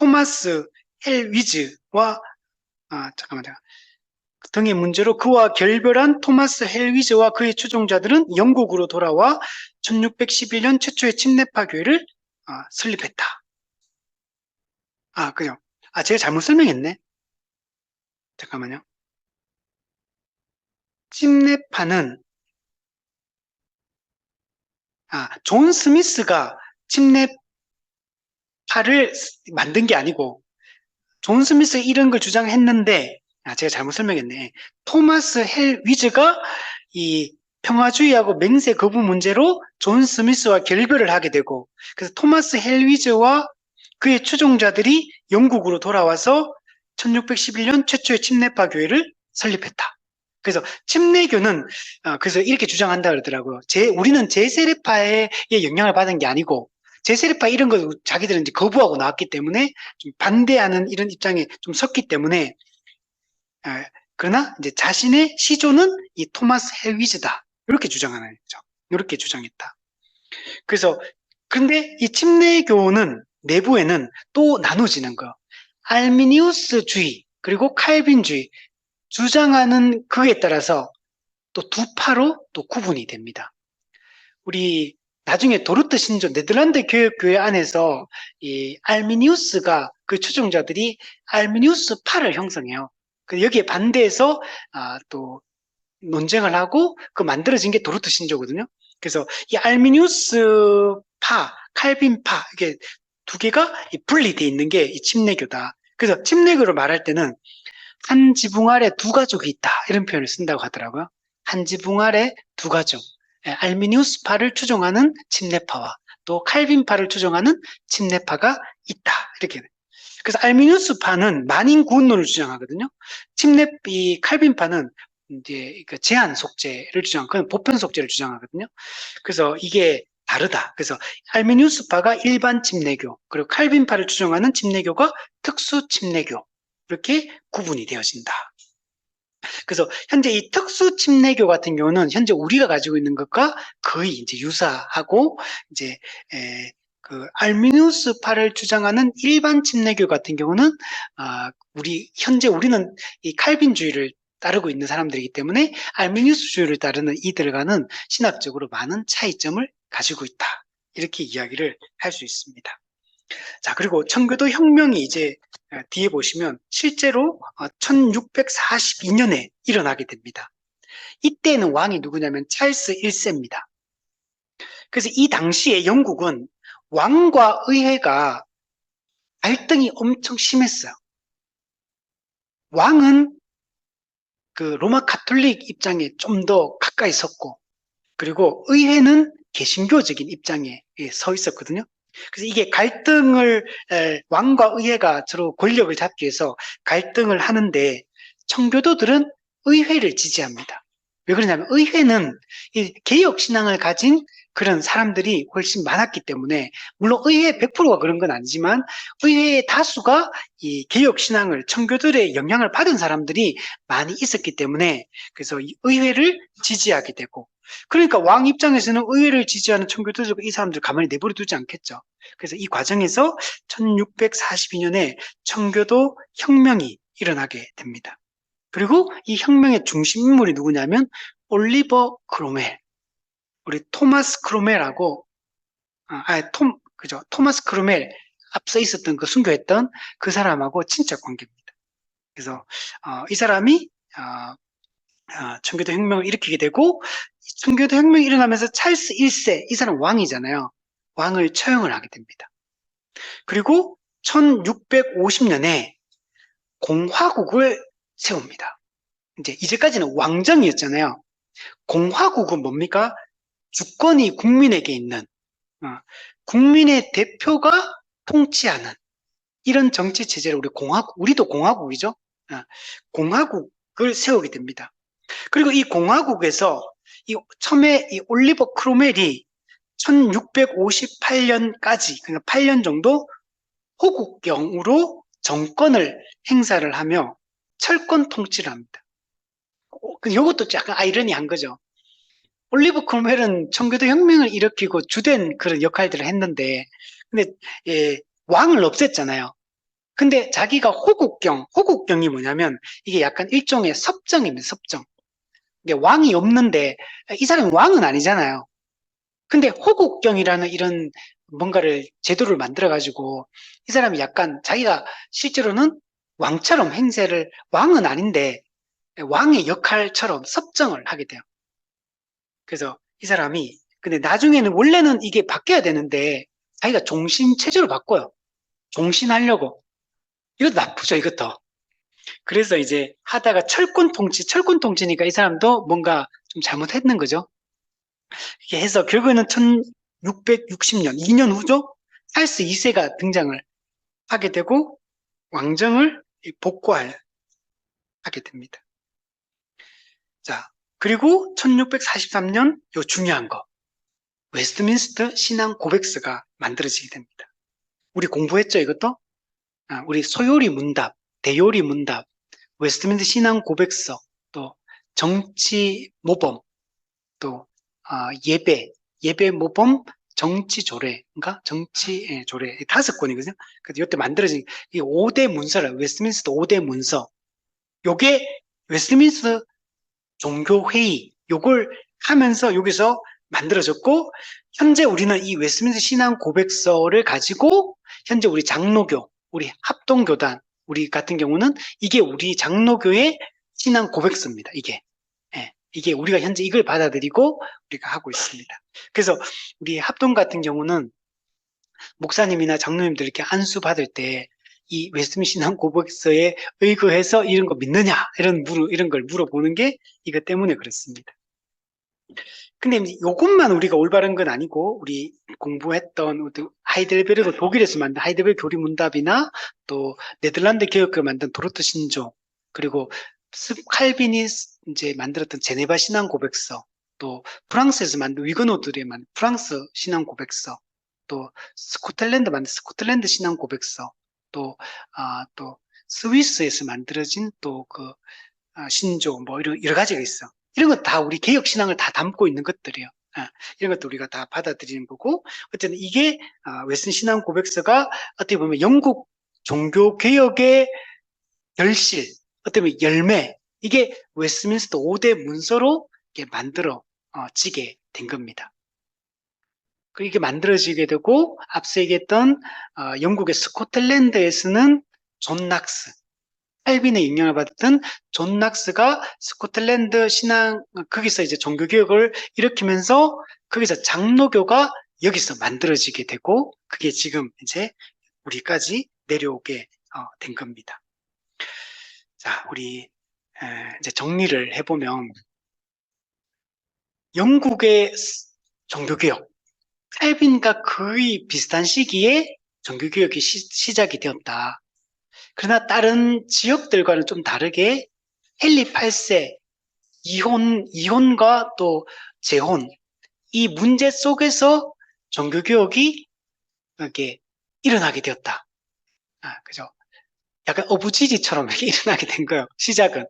토마스 헬위즈와 잠깐만요. 등의 문제로 그와 결별한 토마스 헬위즈와 그의 추종자들은 영국으로 돌아와 1611년 최초의 침례파 교회를 설립했다. 그죠? 제가 잘못 설명했네. 잠깐만요. 침례파는 존 스미스가 침례파를 만든 게 아니고 존 스미스 이런 걸 주장했는데 제가 잘못 설명했네. 토마스 헬위즈가 이 평화주의하고 맹세 거부 문제로 존 스미스와 결별을 하게 되고, 그래서 토마스 헬위즈와 그의 추종자들이 영국으로 돌아와서 1611년 최초의 침례파 교회를 설립했다. 그래서 침례교는 그래서 이렇게 주장한다 그러더라고요. 우리는 제세례파의 영향을 받은 게 아니고 제세례파 이런 거 자기들은 이제 거부하고 나왔기 때문에 좀 반대하는 이런 입장에 좀 섰기 때문에 그러나 이제 자신의 시조는 이 토마스 헬위즈다. 이렇게 주장하는 거죠. 이렇게 주장했다. 그래서 근데 이 침례교는 내부에는 또 나눠지는 거. 알미니우스주의 그리고 칼빈주의 주장하는 그에 따라서 또 두 파로 또 구분이 됩니다. 우리 나중에 도르트 신조 네덜란드 교회 안에서 이 알미니우스가 그 추종자들이 알미니우스파를 형성해요. 여기에 반대해서 또 논쟁을 하고 그 만들어진 게 도르트 신조거든요. 그래서 이 알미니우스파, 칼빈파 이게 두 개가 분리되어 있는 게 이 침례교다. 그래서 침례교를 말할 때는 한 지붕 아래 두 가족이 있다 이런 표현을 쓴다고 하더라고요. 한 지붕 아래 두 가족. 알미니우스파를 추종하는 침례파와 또 칼빈파를 추종하는 침례파가 있다 이렇게. 그래서 알미니우스파는 만인 구원론을 주장하거든요. 이 칼빈파는 이제 그 제한 속죄를 그건 보편 속죄를 주장하거든요. 그래서 이게 다르다. 그래서 알미니우스파가 일반 침례교, 그리고 칼빈파를 추종하는 침례교가 특수 침례교 이렇게 구분이 되어진다. 그래서 현재 이 특수 침례교 같은 경우는 현재 우리가 가지고 있는 것과 거의 이제 유사하고 이제 그 알미니우스파를 주장하는 일반 침례교 같은 경우는 현재 우리는 이 칼빈주의를 따르고 있는 사람들이기 때문에 알미니우스주의를 따르는 이들과는 신학적으로 많은 차이점을 가지고 있다. 이렇게 이야기를 할 수 있습니다. 자, 그리고 청교도 혁명이 이제 뒤에 보시면 실제로 1642년에 일어나게 됩니다. 이때는 왕이 누구냐면 찰스 1세입니다. 그래서 이 당시에 영국은 왕과 의회가 갈등이 엄청 심했어요. 왕은 그 로마 가톨릭 입장에 좀 더 가까이 섰고, 그리고 의회는 개신교적인 입장에 서 있었거든요. 그래서 이게 왕과 의회가 서로 권력을 잡기 위해서 갈등을 하는데 청교도들은 의회를 지지합니다. 왜 그러냐면 의회는 이 개혁 신앙을 가진 그런 사람들이 훨씬 많았기 때문에, 물론 의회 100%가 그런 건 아니지만 의회의 다수가 이 개혁 신앙을 청교도들의 영향을 받은 사람들이 많이 있었기 때문에 그래서 의회를 지지하게 되고, 그러니까 왕 입장에서는 의회를 지지하는 청교도들 이 사람들 가만히 내버려 두지 않겠죠. 그래서 이 과정에서 1642년에 청교도 혁명이 일어나게 됩니다. 그리고 이 혁명의 중심 인물이 누구냐면 올리버 크로멜, 우리 토마스 크로멜하고 토마스 크로멜 앞서 있었던 그 순교했던 그 사람하고 친척 관계입니다. 그래서 이 사람이 청교도 혁명을 일으키게 되고, 청교도 혁명이 일어나면서 찰스 1세, 이 사람 왕이잖아요. 왕을 처형을 하게 됩니다. 그리고 1650년에 공화국을 세웁니다. 이제까지는 왕정이었잖아요. 공화국은 뭡니까? 주권이 국민에게 있는, 국민의 대표가 통치하는 이런 정치 체제를 우리도 공화국이죠. 공화국을 세우게 됩니다. 그리고 이 공화국에서 처음에 이 올리버 크로멜이 1658년까지, 그러니까 8년 정도 호국경으로 정권을 행사를 하며 철권 통치를 합니다. 이것도 약간 아이러니한 거죠. 올리버 크롬웰은 청교도 혁명을 일으키고 주된 그런 역할들을 했는데, 근데 왕을 없앴잖아요. 근데 자기가 호국경이 뭐냐면 이게 약간 일종의 섭정입니다. 섭정. 이게 왕이 없는데 이 사람이 왕은 아니잖아요. 근데 호국경이라는 이런 뭔가를 제도를 만들어 가지고 이 사람이 약간 자기가 실제로는 왕처럼 행세를, 왕은 아닌데 왕의 역할처럼 섭정을 하게 돼요. 그래서 이 사람이, 근데 나중에는 원래는 이게 바뀌어야 되는데 자기가 종신 체제로 바꿔요. 종신하려고. 이것도 나쁘죠, 이것도. 그래서 이제 하다가 철권 통치니까 이 사람도 뭔가 좀 잘못했는 거죠. 이렇게 해서 결국에는 1660년, 2년 후죠? 찰스 2세가 등장을 하게 되고 왕정을 복구하게 됩니다. 자, 그리고 1643년 요 중요한 거. 웨스트민스터 신앙 고백서가 만들어지게 됩니다. 우리 공부했죠, 이것도? 우리 소요리 문답, 대요리 문답, 웨스트민스터 신앙 고백서, 또 정치 모범, 또 예배 모범, 정치 조례인가? 정치 조례 5권이거든요. 그래서 이때 만들어진 이 5대 문서라, 웨스트민스터 5대 문서. 요게 웨스트민스터 종교회의, 요걸 하면서 여기서 만들어졌고, 현재 우리는 이 웨스트민스터 신앙 고백서를 가지고 현재 우리 장로교, 우리 합동교단, 우리 같은 경우는 이게 우리 장로교의 신앙 고백서입니다. 이게 우리가 현재 이걸 받아들이고 우리가 하고 있습니다. 그래서 우리 합동 같은 경우는 목사님이나 장로님들 이렇게 안수 받을 때 이 웨스트민스터 신앙 고백서에 의거해서 이런 거 믿느냐 이런 걸 물어보는 게 이것 때문에 그렇습니다. 근데 이것만 우리가 올바른 건 아니고 우리 공부했던 하이델베르그 독일에서 만든 하이델베르그 교리문답이나 또 네덜란드 개혁을 만든 도르트 신조, 그리고 칼빈이 이제 만들었던 제네바 신앙 고백서, 또 프랑스에서 만든 위그노들이 만든 프랑스 신앙 고백서, 또 스코틀랜드 만든 스코틀랜드 신앙 고백서, 또 스위스에서 만들어진 또 신조 뭐 이런 여러 가지가 있어. 이런 것 다 우리 개혁 신앙을 다 담고 있는 것들이에요. 이런 것도 우리가 다 받아들이는 거고, 어쨌든 이게 웨스턴 신앙 고백서가 어떻게 보면 영국 종교 개혁의 결실, 어떻게 보면 열매, 이게 웨스트민스터 5대 문서로 이렇게 만들어지게 된 겁니다. 이게 만들어지게 되고, 앞서 얘기했던 영국의 스코틀랜드에서는 존 낙스, 칼빈의 영향을 받았던 존 낙스가 스코틀랜드 신앙, 거기서 이제 종교개혁을 일으키면서 거기서 장로교가 여기서 만들어지게 되고, 그게 지금 이제 우리까지 내려오게 된 겁니다. 자, 우리 이제 정리를 해보면, 영국의 종교개혁, 칼빈과 거의 비슷한 시기에 종교개혁이 시작이 되었다. 그러나 다른 지역들과는 좀 다르게 헨리 8세 이혼과 또 재혼, 이 문제 속에서 종교개혁이 이렇게 일어나게 되었다. 그죠? 약간 어부지리처럼 이렇게 일어나게 된 거예요. 시작은.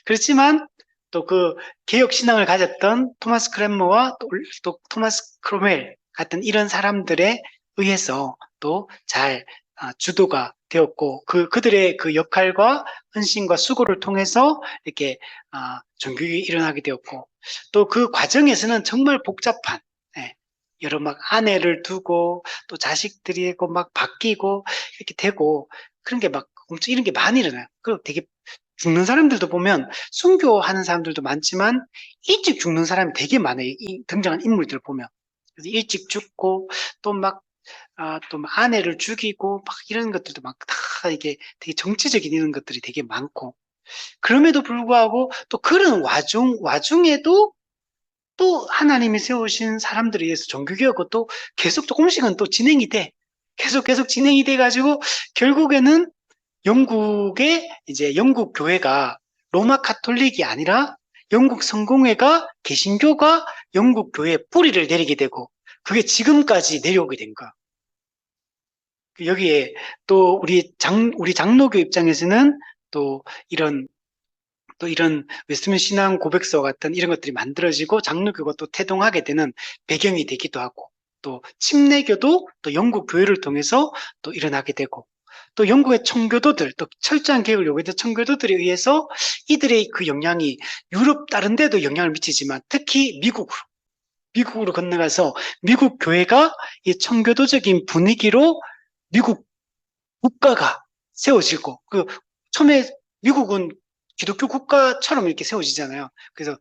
그렇지만 또 그 개혁 신앙을 가졌던 토마스 크랜머와 또 토마스 크로멜 같은 이런 사람들에 의해서 또 잘 주도가 되었고, 그들의 그 역할과 헌신과 수고를 통해서 이렇게 종교개혁이 일어나게 되었고, 또 그 과정에서는 정말 복잡한, 여러 막 아내를 두고 또 자식들이 막 바뀌고 이렇게 되고, 그런 게 막 엄청 이런 게 많이 일어나요. 그리고 되게 죽는 사람들도 보면 순교하는 사람들도 많지만 일찍 죽는 사람이 되게 많아요. 이 등장한 인물들 보면. 그래서 일찍 죽고 또 아내를 죽이고 막 이런 것들도 막 다 이게 되게 정치적인 이런 것들이 되게 많고, 그럼에도 불구하고 또 그런 와중에도 또 하나님이 세우신 사람들에 의해서 종교개혁은 또 계속 조금씩은 또 진행이 돼. 계속 진행이 돼가지고 결국에는 영국의 이제 영국 교회가 로마 카톨릭이 아니라 영국 성공회가 개신교가 영국 교회에 뿌리를 내리게 되고 그게 지금까지 내려오게 된 거야. 여기에 또 우리 장로교 입장에서는 또 이런 웨스트민스터 신앙 고백서 같은 이런 것들이 만들어지고 장로교가 또 태동하게 되는 배경이 되기도 하고 또 침례교도 또 영국 교회를 통해서 또 일어나게 되고 또 영국의 청교도들 또 철저한 개혁을 요구했던 청교도들에 의해서 이들의 그 영향이 유럽 다른 데도 영향을 미치지만 특히 미국으로 건너가서 미국 교회가 이 청교도적인 분위기로 미국 국가가 세워지고 처음에 미국은 기독교 국가처럼 이렇게 세워지잖아요. 그래서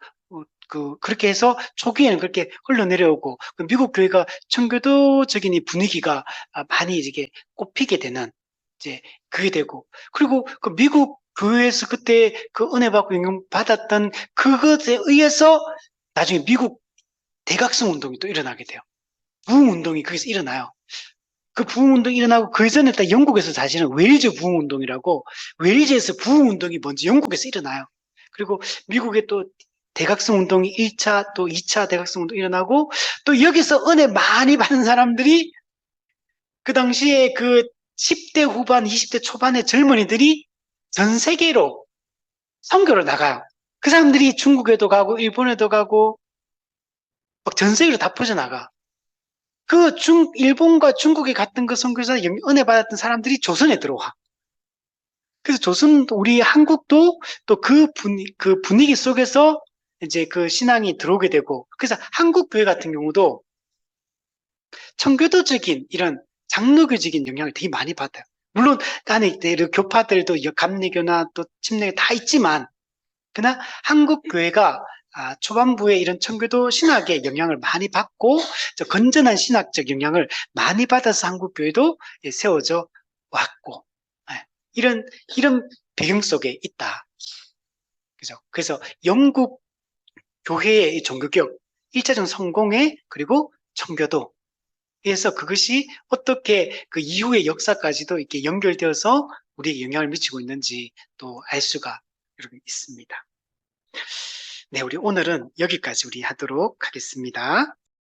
그렇게 해서 초기에는 그렇게 흘러내려오고 미국 교회가 청교도적인 이 분위기가 많이 이렇게 꼽히게 되는 이제 그게 되고 그리고 그 미국 교회에서 그때 그 은혜 받고 영향 받았던 그것에 의해서 나중에 미국 대각성 운동이 또 일어나게 돼요. 부흥 운동이 거기서 일어나요. 그 부흥운동이 일어나고 그 전에 딱 영국에서 사실은 웨일즈 부흥운동이라고 웨일즈에서 부흥운동이 먼저 영국에서 일어나요. 그리고 미국의 또 대각성 운동이 1차 또 2차 대각성 운동이 일어나고 또 여기서 은혜 많이 받은 사람들이 그 당시에 그 10대 후반 20대 초반의 젊은이들이 전 세계로 선교를 나가요. 그 사람들이 중국에도 가고 일본에도 가고 막 전 세계로 다 퍼져나가. 일본과 중국에 갔던 그 선교사 은혜 받았던 사람들이 조선에 들어와. 그래서 우리 한국도 또 그 분위기 속에서 이제 그 신앙이 들어오게 되고, 그래서 한국 교회 같은 경우도 청교도적인 이런 장로교적인 영향을 되게 많이 받아요. 물론 안에 교파들도 감리교나 또 침례교 다 있지만, 그러나 한국 교회가 초반부에 이런 청교도 신학의 영향을 많이 받고 건전한 신학적 영향을 많이 받아서 한국 교회도 세워져 왔고 이런 배경 속에 있다. 그죠? 그래서 영국 교회의 종교개혁 1차적 성공에 그리고 청교도 그래서 그것이 어떻게 그 이후의 역사까지도 이렇게 연결되어서 우리에게 영향을 미치고 있는지 또 알 수가 이렇게 있습니다. 네, 우리 오늘은 여기까지 하도록 하겠습니다.